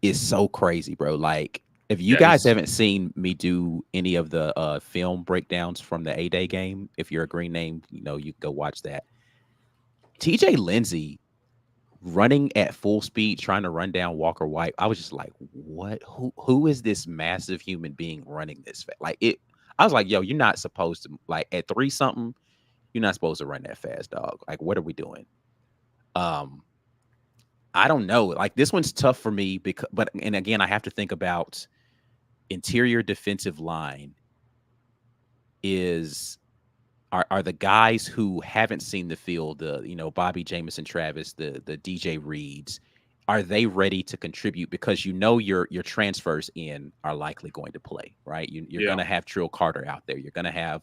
is so crazy, bro. Like, if you guys haven't seen me do any of the film breakdowns from the A-Day game, if you're a Green Name, you can go watch that. TJ Lindsey running at full speed, trying to run down Walker White. I was just like, what? Who is this massive human being running this fast? Like it. I was like, yo, you're not supposed to, like, at 3-something, you're not supposed to run that fast, dog. Like, what are we doing? I don't know. Like, this one's tough for me but again, I have to think about interior defensive line are the guys who haven't seen the field, Bobby Jamison Travis, the DJ Reeds, are they ready to contribute? Because your transfers in are likely going to play, right? You're going to have Trill Carter out there. You're going to have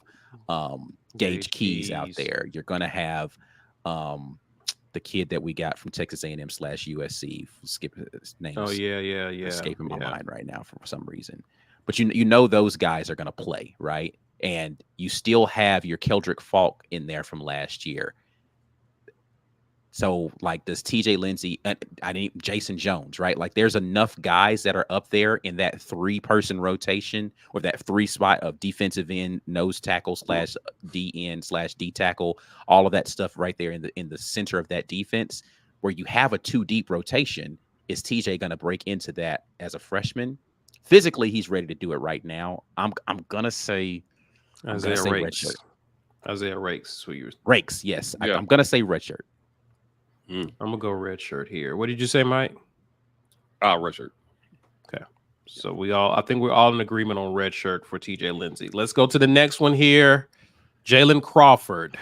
Gage Keys out there. You're going to have the kid that we got from Texas A&M / USC. Skip his name. Oh yeah. Escaping my mind right now for some reason. But those guys are going to play, right? And you still have your Keldrick Falk in there from last year. So, like, does TJ Lindsey, Jason Jones, right? Like, there's enough guys that are up there in that 3-person rotation or that 3 spot of defensive end, nose tackle / D end / D tackle, all of that stuff right there in the center of that defense, where you have a 2-deep rotation. Is TJ going to break into that as a freshman? Physically, he's ready to do it right now. I'm gonna say Isaiah Rakes. Isaiah Rakes. Rakes, yes. Yeah. I'm gonna say red shirt. I'm gonna go red shirt here. What did you say, Mike? Red shirt. Okay. So I think we're all in agreement on red shirt for TJ Lindsey. Let's go to the next one here. Jalen Crawford.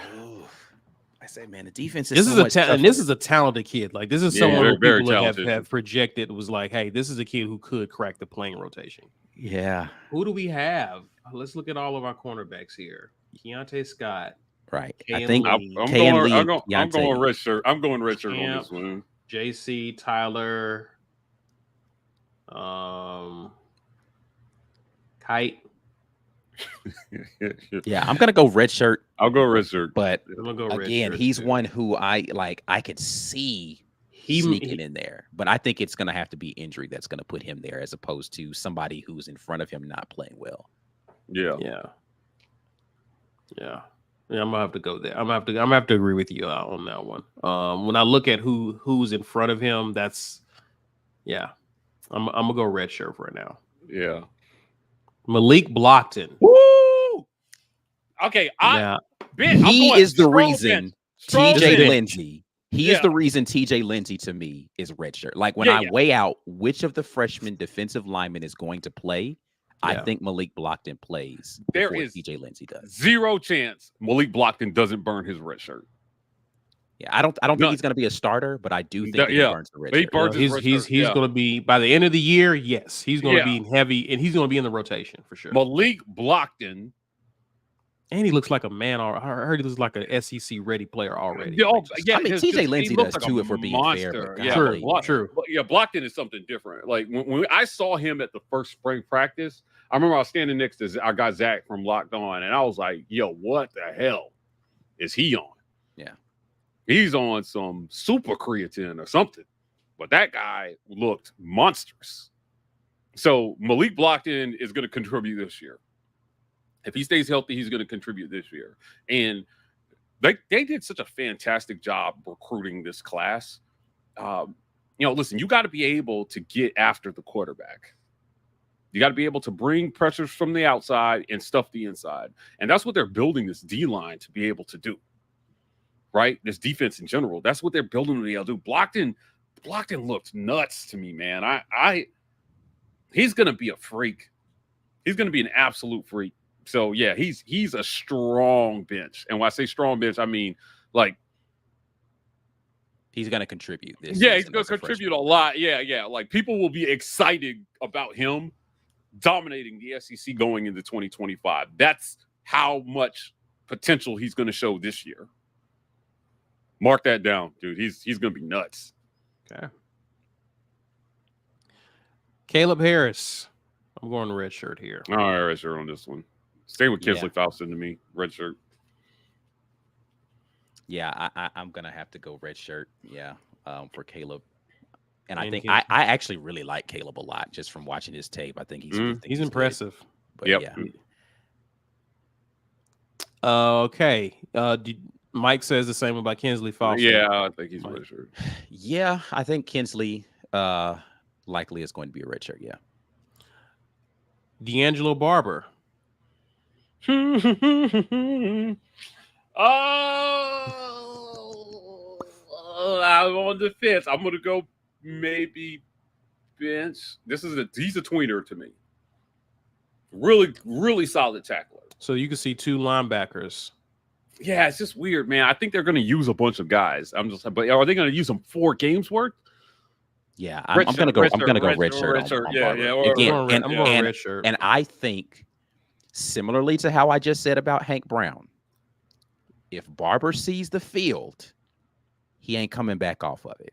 I say, man, the defense This is a talented kid. Like, this is someone who very people talented. have projected was like, hey, this is a kid who could crack the playing rotation. Yeah. Who do we have? Let's look at all of our cornerbacks here. Keontae Scott. Right. K&Lee. I think I'm going red shirt. I'm going red shirt on this one. JC, Tyler, Kite. Yeah, I'm gonna go red shirt. I'll go red shirt. But I'm gonna go red again, shirt he's too. one who I could see sneaking in there, but I think it's gonna have to be injury that's gonna put him there, as opposed to somebody who's in front of him not playing well. Yeah. I'm gonna have to go there. I'm gonna have to agree with you on that one. When I look at who's in front of him, I'm gonna go red shirt for now. Yeah. Malik Blockton. Woo! Okay, He is the reason TJ Lindsey. He is Yeah. the reason TJ Lindsey to me is redshirt. Like, when Yeah, I yeah. weigh out which of the freshman defensive linemen is going to play, I Yeah. think Malik Blockton plays There before is TJ Lindsey does. Zero chance Malik Blockton doesn't burn his red shirt. Yeah, I don't think None. he's going to be a starter, but I do think Yeah, that he yeah. burns the red He shirt. burns- He's Yeah. going to be by the end of the year. Yes, he's going to Yeah. be heavy, and he's going to be in the rotation for sure. Malik Blockton. And he looks like a man. I heard he looks like an SEC ready player already. Yeah, Like, I mean, TJ Lindsey does too, if we're being fair. But Yeah, True, Blockton, true. Yeah, Blockton is something different. Like when I saw him at the first spring practice, I remember I was standing next to our guy Zach from Locked On, and I was like, "Yo, what the hell is he on?" Yeah, he's on some super creatine or something. But that guy looked monstrous. So Malik Blockton is going to contribute this year. If he stays healthy, he's going to contribute this year. And they did such a fantastic job recruiting this class. Listen, you got to be able to get after the quarterback. You got to be able to bring pressures from the outside and stuff the inside. And that's what they're building this D-line to be able to do. right? This defense in general. That's what they're building to be able to do. Blockton looked nuts to me, man. He's gonna be a freak. He's gonna be an absolute freak. So yeah, he's a strong bench. And when I say strong bench, I mean like he's gonna contribute this. Yeah, he's gonna contribute a lot. Yeah. Like people will be excited about him dominating the SEC going into 2025. That's how much potential he's gonna show this year. Mark that down, dude. He's gonna be nuts. Okay. Caleb Harris. I'm going red shirt here. All right, red shirt on this one. Stay with Kinsley Faustin to me. Red shirt. Yeah, I'm gonna have to go red shirt. Yeah, for Caleb. And I think I actually really like Caleb a lot just from watching his tape. I think he's impressive. But yep. Yeah. Okay. Mike says the same about Kinsley Faustin. Yeah, I think he's red shirt. Yeah, I think Kinsley likely is going to be a red shirt. Yeah. D'Angelo Barber. I'm on the fence. I'm gonna go maybe bench. He's a tweener to me. Really, really solid tackler. So you can see two linebackers. Yeah, it's just weird, man. I think they're gonna use a bunch of guys. But are they gonna use them 4 games worth? Yeah, I'm gonna go red shirt. I'm going red shirt. And I think similarly to how I just said about Hank Brown, if Barber sees the field, he ain't coming back off of it.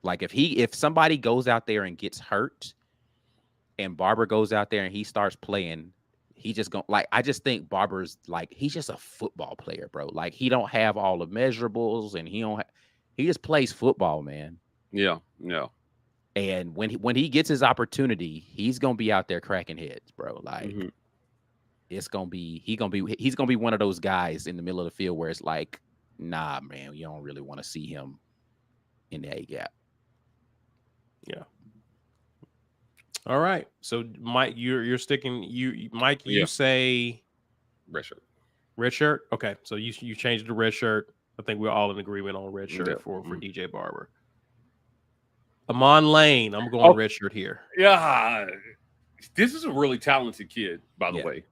Like if somebody goes out there and gets hurt and Barber goes out there and he starts playing, he just going I just think Barber's he's just a football player, bro. Like he don't have all the measurables and he just plays football, man. Yeah. And when he gets his opportunity, he's gonna be out there cracking heads, bro. Like he's gonna be one of those guys in the middle of the field where it's like, nah, man, you don't really want to see him in the A gap. Yeah. All right. So Mike, you're sticking. You say red shirt. Red shirt. Okay. So you changed the red shirt. I think we're all in agreement on red shirt for DJ Barber. Amon Lane. I'm going red shirt here. Yeah. This is a really talented kid, by the way.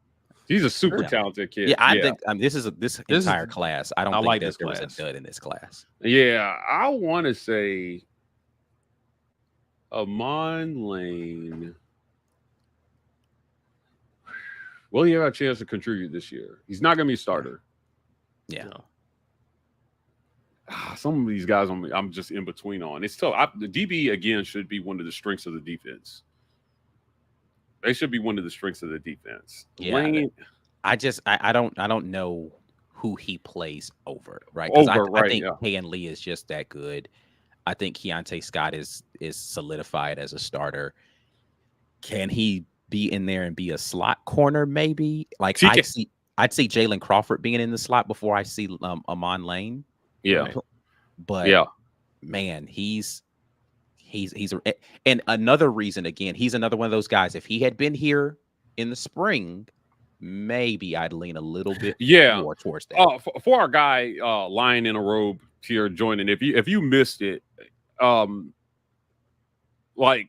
He's a super talented kid. Yeah, I think this entire class. I don't think there was a dud in this class. Yeah, I want to say Amon Lane. Will he have a chance to contribute this year? He's not going to be a starter. Yeah. No. Some of these guys I'm just in between on. It's tough. The DB again should be one of the strengths of the defense. They should be one of the strengths of the defense. Yeah, Lane, I don't know who he plays over, right? Because I think Peyton Lee is just that good. I think Keontae Scott is solidified as a starter. Can he be in there and be a slot corner? Maybe. Like I'd see Jalen Crawford being in the slot before I see Amon Lane. Yeah, right? But man, he's and another reason again, he's another one of those guys. If he had been here in the spring, maybe I'd lean a little bit more towards that. For our guy lying in a robe here joining, if you missed it, like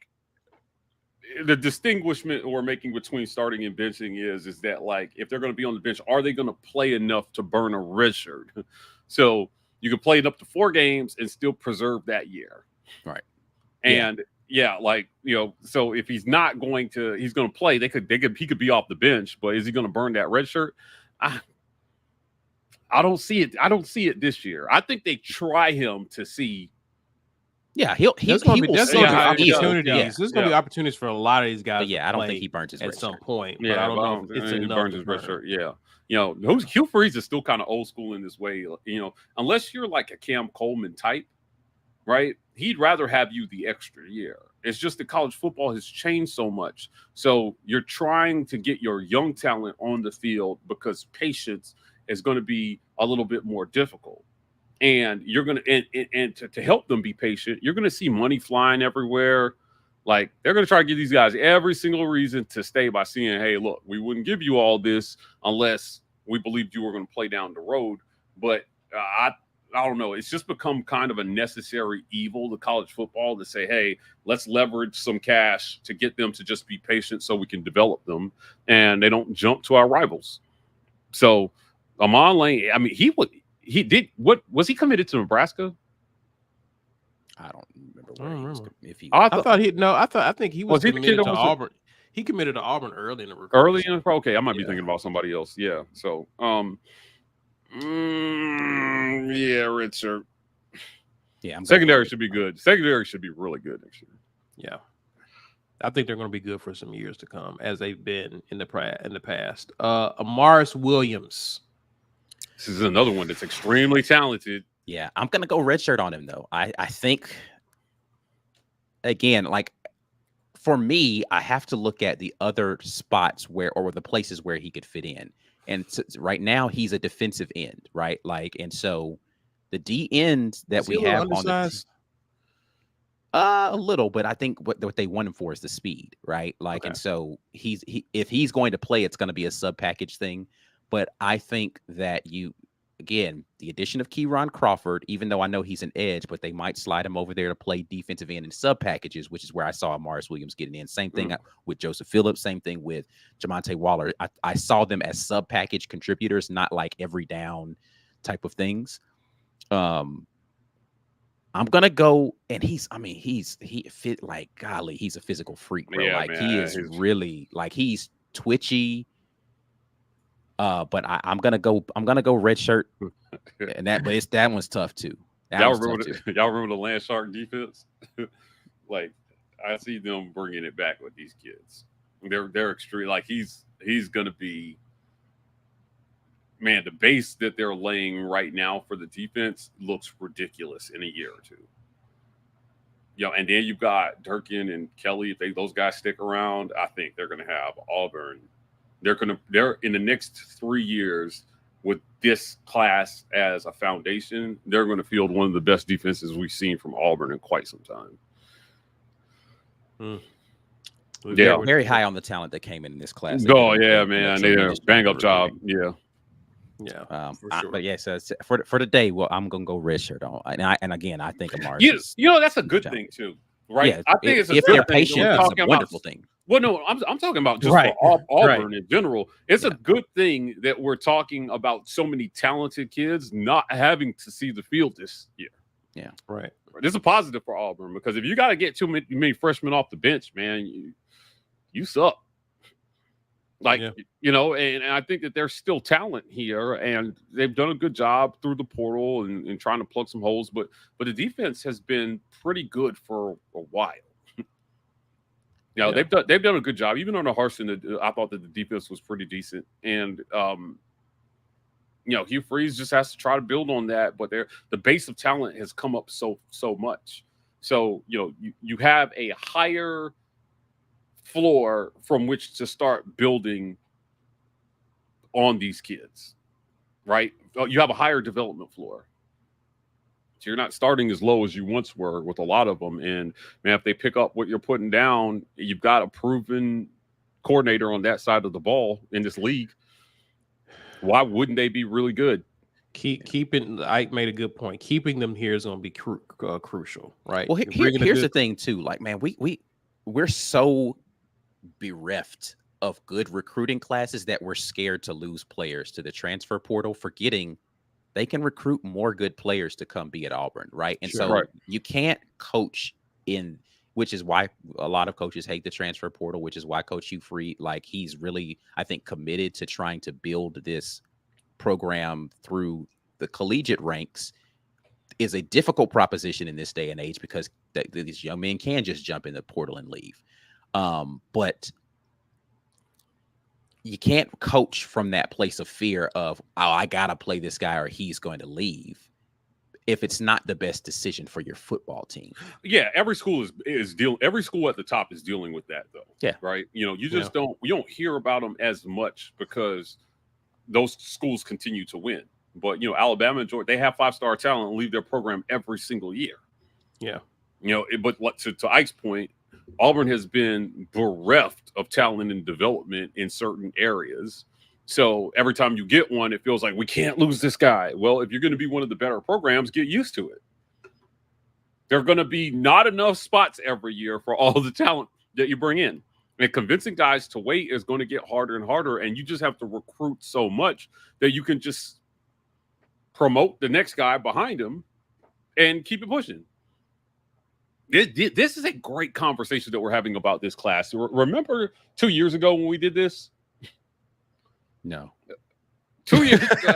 the distinguishment we're making between starting and benching is that like if they're going to be on the bench, are they going to play enough to burn a red shirt? So you can play it up to 4 games and still preserve that year, right? And so if he's not going to, he's going to play. He could be off the bench, but is he going to burn that red shirt? I don't see it. I don't see it this year. I think they try him to see. Yeah, there's going to be opportunities. There's going to be opportunities for a lot of these guys. But yeah, I don't think he burns his red at some shirt. point. Yeah, I don't know if it's enough. Burns his red shirt. Yeah. Hugh Freeze is still kind of old school in this way. Unless you're like a Cam Coleman type, right? He'd rather have you the extra year. It's just that college football has changed so much. So you're trying to get your young talent on the field because patience is going to be a little bit more difficult. And you're going to help them be patient, you're going to see money flying everywhere. Like they're going to try to give these guys every single reason to stay by saying, hey, look, we wouldn't give you all this unless we believed you were going to play down the road. But I don't know. It's just become kind of a necessary evil to college football to say, hey, let's leverage some cash to get them to just be patient so we can develop them and they don't jump to our rivals. So Amon Lane, I mean, what was he committed to Nebraska? I don't remember I where don't he was. remember. If he, I think he was Was he the kid committed that to was Auburn. He committed to Auburn early in the recruiting. early in the okay, I might be Yeah. thinking about somebody else. Yeah. So yeah, Redshirt. yeah, Secondary should be good. Secondary should be really good next year. Yeah. I think they're going to be good for some years to come, as they've been in the past. Amaris Williams. This is another one that's extremely talented. Yeah, I'm gonna go redshirt on him though. I think again, like for me, I have to look at the other spots where or the places where he could fit in. And right now he's a defensive end, right? Like, and so the D end that we have on the a little, but I think what they want him for is the speed, right? Like, Okay. and so if he's going to play, it's going to be a sub package thing. But I think that again, the addition of Keyron Crawford, even though I know he's an edge, but they might slide him over there to play defensive end in sub packages, which is where I saw Amaris Williams getting in. Same thing with Joseph Phillips, same thing with Jamonte Waller. I saw them as sub package contributors, not like every down type of things. I'm gonna go, and he fit like golly, he's a physical freak, bro. Yeah, like man, he is really like he's twitchy. But I'm gonna go redshirt, and that one's tough too. Y'all remember the Land Shark defense? Like I see them bringing it back with these kids. They're extreme. Like he's gonna be. Man, the base that they're laying right now for the defense looks ridiculous in a year or two. And then you've got Durkin and Kelly. If those guys stick around, I think they're going to have Auburn. They're in the next 3 years with this class as a foundation. They're going to field one of the best defenses we've seen from Auburn in quite some time. Yeah, very high on the talent that came in this class. Oh yeah, man, they did a bang up job. Yeah. Yeah, but yeah, so for the day, well, I'm gonna go redshirt on, and again, I think Amaris. That's a good thing too, right? Yeah, I think it's if they're patient, it's a wonderful thing. Well, no, I'm talking about just for Auburn in general. It's a good thing that we're talking about so many talented kids not having to see the field this year. Yeah, right. This is a positive for Auburn because if you got to get too many freshmen off the bench, man, you suck. Like, and I think that there's still talent here, and they've done a good job through the portal and trying to plug some holes. But the defense has been pretty good for a while. They've done a good job. Even under Harsin, I thought that the defense was pretty decent. And Hugh Freeze just has to try to build on that. But the base of talent has come up so much. So you have a higher floor from which to start building on these kids, right? You have a higher development floor. So you're not starting as low as you once were with a lot of them. And man, if they pick up what you're putting down, you've got a proven coordinator on that side of the ball in this league. Why wouldn't they be really good? Keeping Ike made a good point. Keeping them here is going to be crucial, right? Well, here's the thing too. Like, man, we're so bereft of good recruiting classes that we're scared to lose players to the transfer portal, forgetting they can recruit more good players to come be at Auburn, right? And you can't coach in, which is why a lot of coaches hate the transfer portal, which is why Coach Hugh Freeze, like he's really, I think, committed to trying to build this program through the collegiate ranks is a difficult proposition in this day and age because these young men can just jump in the portal and leave. But you can't coach from that place of fear of, I gotta play this guy or he's going to leave if it's not the best decision for your football team. Yeah, every school every school at the top is dealing with that though. Yeah. Right. You just don't hear about them as much because those schools continue to win. But Alabama and Georgia, they have 5-star talent and leave their program every single year. Yeah. But to Ike's point, Auburn has been bereft of talent and development in certain areas. So every time you get one, it feels like we can't lose this guy. Well, if you're going to be one of the better programs, get used to it. There are going to be not enough spots every year for all the talent that you bring in. And convincing guys to wait is going to get harder and harder. And you just have to recruit so much that you can just promote the next guy behind him and keep it pushing. This is a great conversation that we're having about this class. Remember 2 years ago when we did this? No. 2 years ago,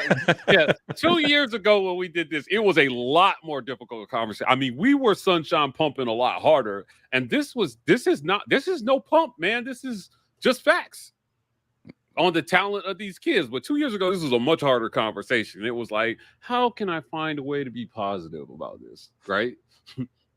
yeah, 2 years ago when we did this, it was a lot more difficult conversation. I mean, we were sunshine pumping a lot harder, and this is no pump, man. This is just facts on the talent of these kids. But 2 years ago, this was a much harder conversation. It was like, how can I find a way to be positive about this, right?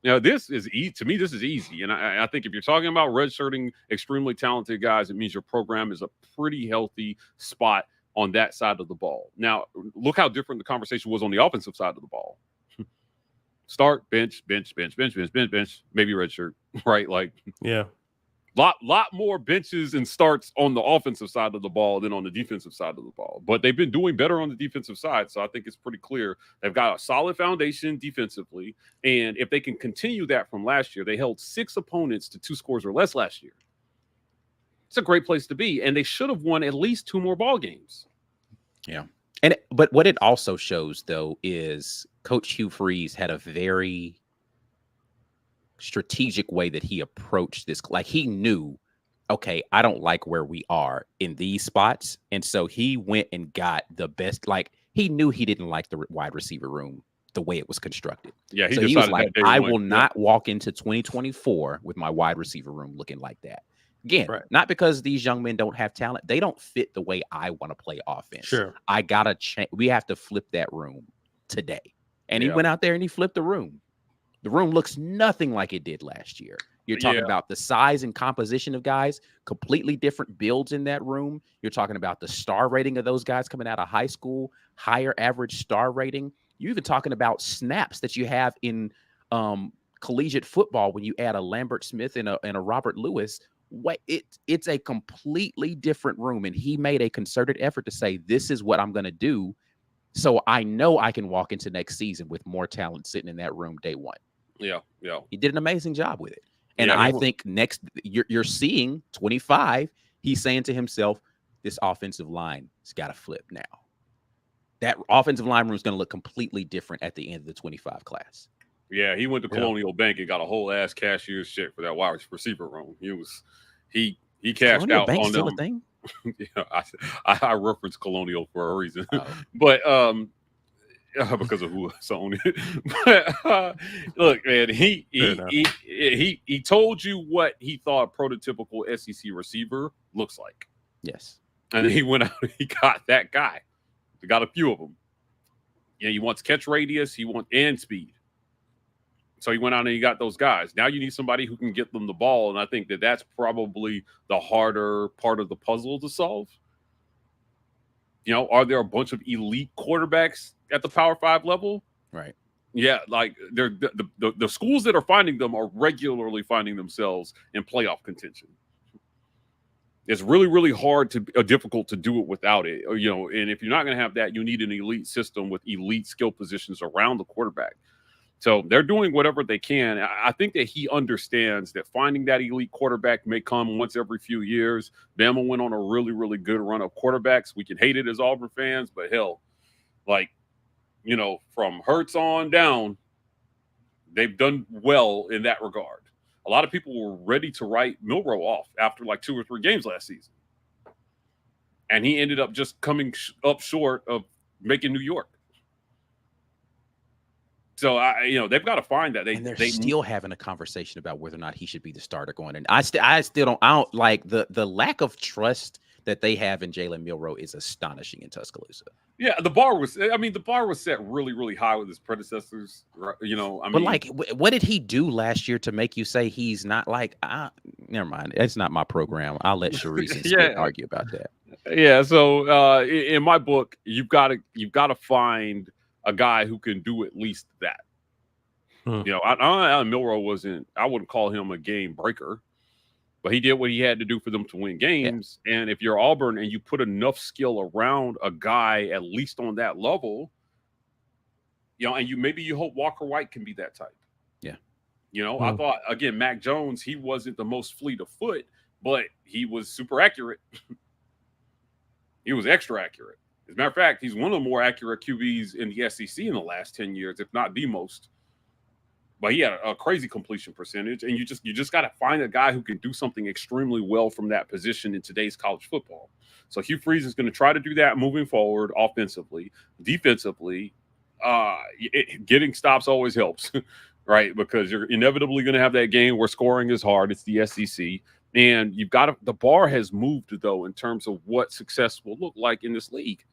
Now, this is easy. To me, this is easy. And I think if you're talking about redshirting extremely talented guys, it means your program is a pretty healthy spot on that side of the ball. Now, look how different the conversation was on the offensive side of the ball. Start, bench, maybe redshirt, right? Like, yeah. Lot more benches and starts on the offensive side of the ball than on the defensive side of the ball. But they've been doing better on the defensive side, so I think it's pretty clear they've got a solid foundation defensively. And if they can continue that from last year, they held 6 opponents to 2 scores or less last year. It's a great place to be, and they should have won at least 2 more ball games. Yeah, but what it also shows, though, is Coach Hugh Freeze had a very strategic way that he approached this. Like, he knew, okay, I don't like where we are in these spots. And so he went and got the best. Like, he knew he didn't like the wide receiver room the way it was constructed. Yeah, he was like, I will not walk into 2024 with my wide receiver room looking like that. Again, not because these young men don't have talent. They don't fit the way I want to play offense. Sure. I got to change. We have to flip that room today. And he went out there and he flipped the room. The room looks nothing like it did last year. You're talking about the size and composition of guys, completely different builds in that room. You're talking about the star rating of those guys coming out of high school, higher average star rating. You're even talking about snaps that you have in collegiate football when you add a Lambert Smith and a Robert Lewis. It's a completely different room. And he made a concerted effort to say, this is what I'm going to do. So I know I can walk into next season with more talent sitting in that room day one. Yeah. He did an amazing job with it. And I think next you're seeing 25, he's saying to himself, this offensive line has got to flip now. That offensive line room is going to look completely different at the end of the 25 class. Yeah, he went to Colonial Bank and got a whole ass cashier's check for that wide receiver room. He cashed Colonial out Bank's on still them. a thing? Yeah, I reference Colonial for a reason, but because of who owned it. But look, man, he told you what he thought a prototypical SEC receiver looks like. Yes, and then he went out and he got that guy. He got a few of them. Yeah, he wants catch radius, and speed. So he went out and he got those guys. Now you need somebody who can get them the ball, and I think that's probably the harder part of the puzzle to solve. You know, are there a bunch of elite quarterbacks at the Power 5 level? Right. Yeah, like they're the schools that are finding them are regularly finding themselves in playoff contention. It's really, really difficult to do it without it. You know, and if you're not going to have that, you need an elite system with elite skill positions around the quarterback. So they're doing whatever they can. I think that he understands that finding that elite quarterback may come once every few years. Bama went on a really, really good run of quarterbacks. We can hate it as Auburn fans, but hell, like, you know, from Hurts on down, they've done well in that regard. A lot of people were ready to write Milroe off after like 2 or 3 games last season. And he ended up just coming up short of making New York. So, they've got to find that. They're still having a conversation about whether or not he should be the starter going in. I don't like the lack of trust that they have in Jalen Milroe is astonishing in Tuscaloosa. Yeah, the bar was set really, really high with his predecessors. You know, but like, what did he do last year to make you say he's not like? Never mind, it's not my program. I'll let Sharice and Smith argue about that. Yeah. So, in my book, you've got to find a guy who can do at least that. You know, Milroe I wouldn't call him a game breaker, But he did what he had to do for them to win games. Yeah. And if you're Auburn and you put enough skill around a guy, at least on that level, and you hope Walker White can be that type. Yeah. I thought, again, Mac Jones, he wasn't the most fleet of foot, but he was super accurate. He was extra accurate. As a matter of fact, he's one of the more accurate QBs in the SEC in the last 10 years, if not the most. But he had a crazy completion percentage, and you just got to find a guy who can do something extremely well from that position in today's college football. So Hugh Freeze is going to try to do that moving forward, offensively, defensively. Getting stops always helps, right? Because you're inevitably going to have that game where scoring is hard. It's the SEC. And the bar has moved, though, in terms of what success will look like in this league.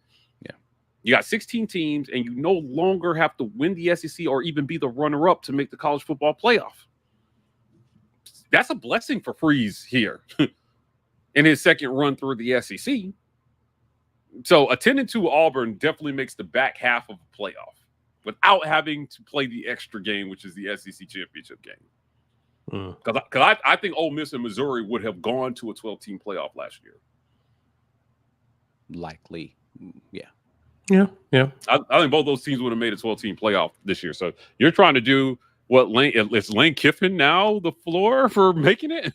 Yeah. You got 16 teams, and you no longer have to win the SEC or even be the runner-up to make the college football playoff. That's a blessing for Freeze here in his second run through the SEC. So attending to Auburn definitely makes the back half of a playoff without having to play the extra game, which is the SEC championship game. Because I think Ole Miss and Missouri would have gone to a 12-team playoff last year. Likely, yeah. I think both those teams would have made a 12-team playoff this year. So you're trying to do what is Lane Kiffin now the floor for making it?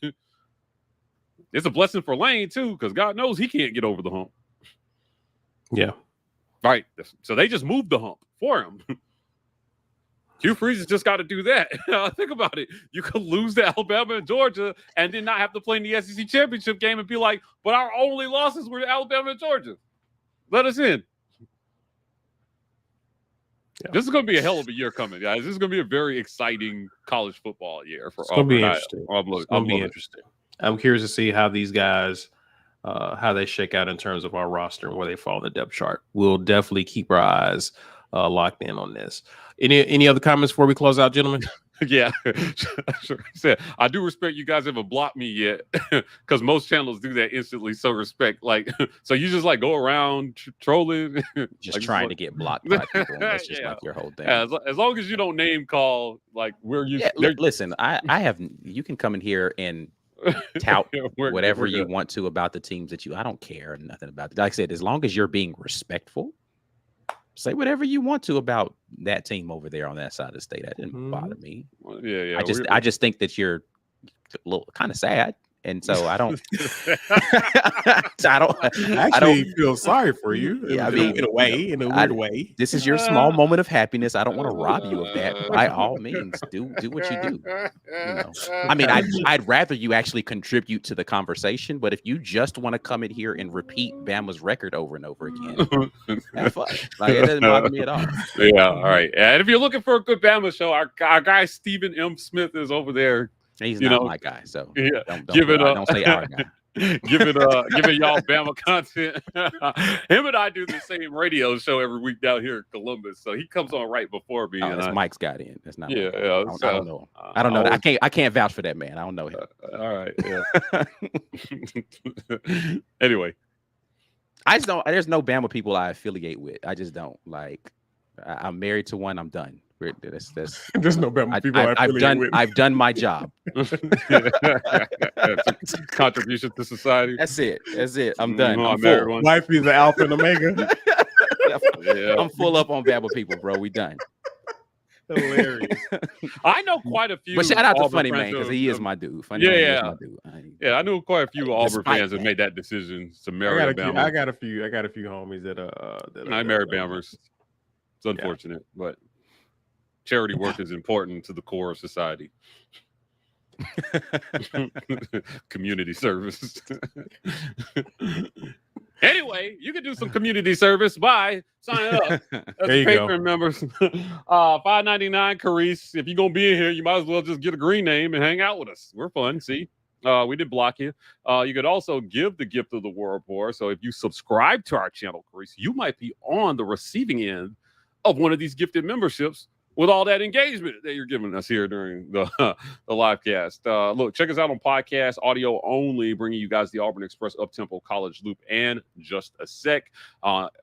It's a blessing for Lane, too, because God knows he can't get over the hump. Yeah. Right. So they just moved the hump for him. Hugh Freeze has just got to do that. Think about it. You could lose to Alabama and Georgia and then not have to play in the SEC championship game and be like, but our only losses were to Alabama and Georgia. Let us in. Yeah. This is going to be a hell of a year coming, guys. This is going to be a very exciting college football year for Auburn. It's going to be interesting. I'm curious to see how these guys, how they shake out in terms of our roster and where they fall in the depth chart. We'll definitely keep our eyes locked in on this. Any other comments before we close out, gentlemen? Yeah, sure. I do respect you guys haven't blocked me yet, because most channels do that instantly. So respect, so you just go around trolling, just trying to get blocked by people. And that's just your whole thing. Yeah, as long as you don't name call, where you. Yeah, listen, I have. You can come in here and tout whatever you want to about the teams that I don't care nothing about. Like I said, as long as you're being respectful. Say whatever you want to about that team over there on that side of the state. That didn't bother me. Well, yeah. I just think that you're a little kind of sad, and so I don't. I don't feel sorry for you. Yeah, in a weird way. This is your small moment of happiness. I don't want to rob you of that. By all means, do what you do. I mean, I'd rather you actually contribute to the conversation. But if you just want to come in here and repeat Bama's record over and over again, have fun. It doesn't bother me at all. Yeah, all right. And if you're looking for a good Bama show, our guy Stephen M. Smith is over there. He's not my guy, so yeah. Don't say our guy. giving y'all Bama content. Him and I do the same radio show every week down here in Columbus, so he comes on right before me. That's Mike's got in. That's not. Yeah, I don't know. I don't know. I can't vouch for that man. I don't know him. All right. Yeah. Anyway, I just don't. There's no Bama people I affiliate with. I just don't like. I'm married to one. I'm done. There's no Bama people I affiliate with. I've done my job. Contribution to society. That's it. I'm done. I'm full. Wife is the alpha and omega. Yeah. I'm full up on Bama people, bro. We done. Hilarious. I know quite a few. But shout out to Funny Man, because he is my dude. Funny Man is my dude. I know quite a few Auburn fans that made that decision to marry Bama. I got a few homies that I married Bammers. It's unfortunate, but charity work is important to the core of society. Community service. Anyway, you can do some community service by signing up as a Patreon members. $5.99, Carice. If you're gonna be in here, you might as well just get a green name and hang out with us. We're fun. See, we did block you. You could also give the gift of the War Rapport. So if you subscribe to our channel, Carice, you might be on the receiving end of one of these gifted memberships with all that engagement that you're giving us here during the live cast. Look, check us out on podcast, audio only, bringing you guys the Auburn Express, Uptempo, College Loop, and Just a Sec.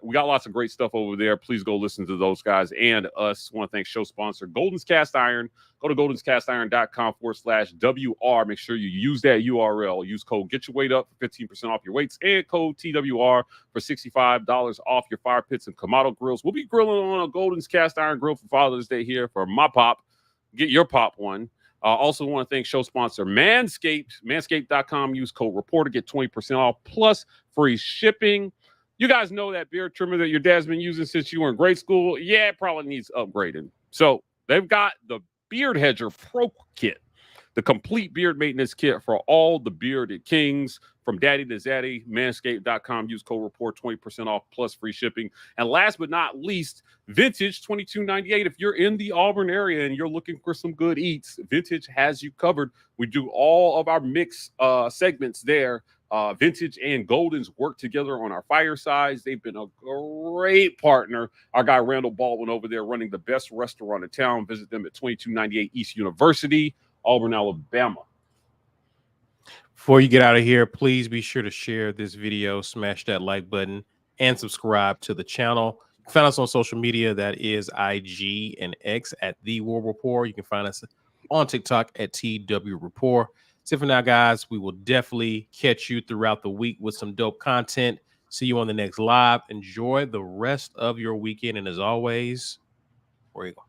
We got lots of great stuff over there. Please go listen to those guys and us. Want to thank show sponsor Golden's Cast Iron. Go to goldenscastiron.com/WR. Make sure you use that URL. Use code Get Your Weight Up for 15% off your weights and code TWR for $65 off your fire pits and Kamado grills. We'll be grilling on a Golden's Cast Iron grill for Father's Day here for my pop. Get your pop one. Also want to thank show sponsor Manscaped. Manscaped.com. Use code REPORTER. Get 20% off plus free shipping. You guys know that beard trimmer that your dad's been using since you were in grade school? Yeah, it probably needs upgrading. So they've got the Beard Hedger Pro Kit, the complete beard maintenance kit for all the bearded kings, from daddy to zaddy. Manscaped.com. Use code REPORT, 20% off plus free shipping. And last but not least, Vintage $22.98. If you're in the Auburn area and you're looking for some good eats, Vintage has you covered. We do all of our mix segments there. Vintage and Golden's work together on our firesides. They've been a great partner. Our guy Randall Baldwin over there running the best restaurant in town. Visit them at 2298 East University, Auburn, Alabama. Before you get out of here, please be sure to share this video, smash that like button, and subscribe to the channel. You can find us on social media. That is IG and X at The War Rapport. You can find us on TikTok at TW Rapport. So for now, guys, we will definitely catch you throughout the week with some dope content. See you on the next live. Enjoy the rest of your weekend. And as always, War Eagle.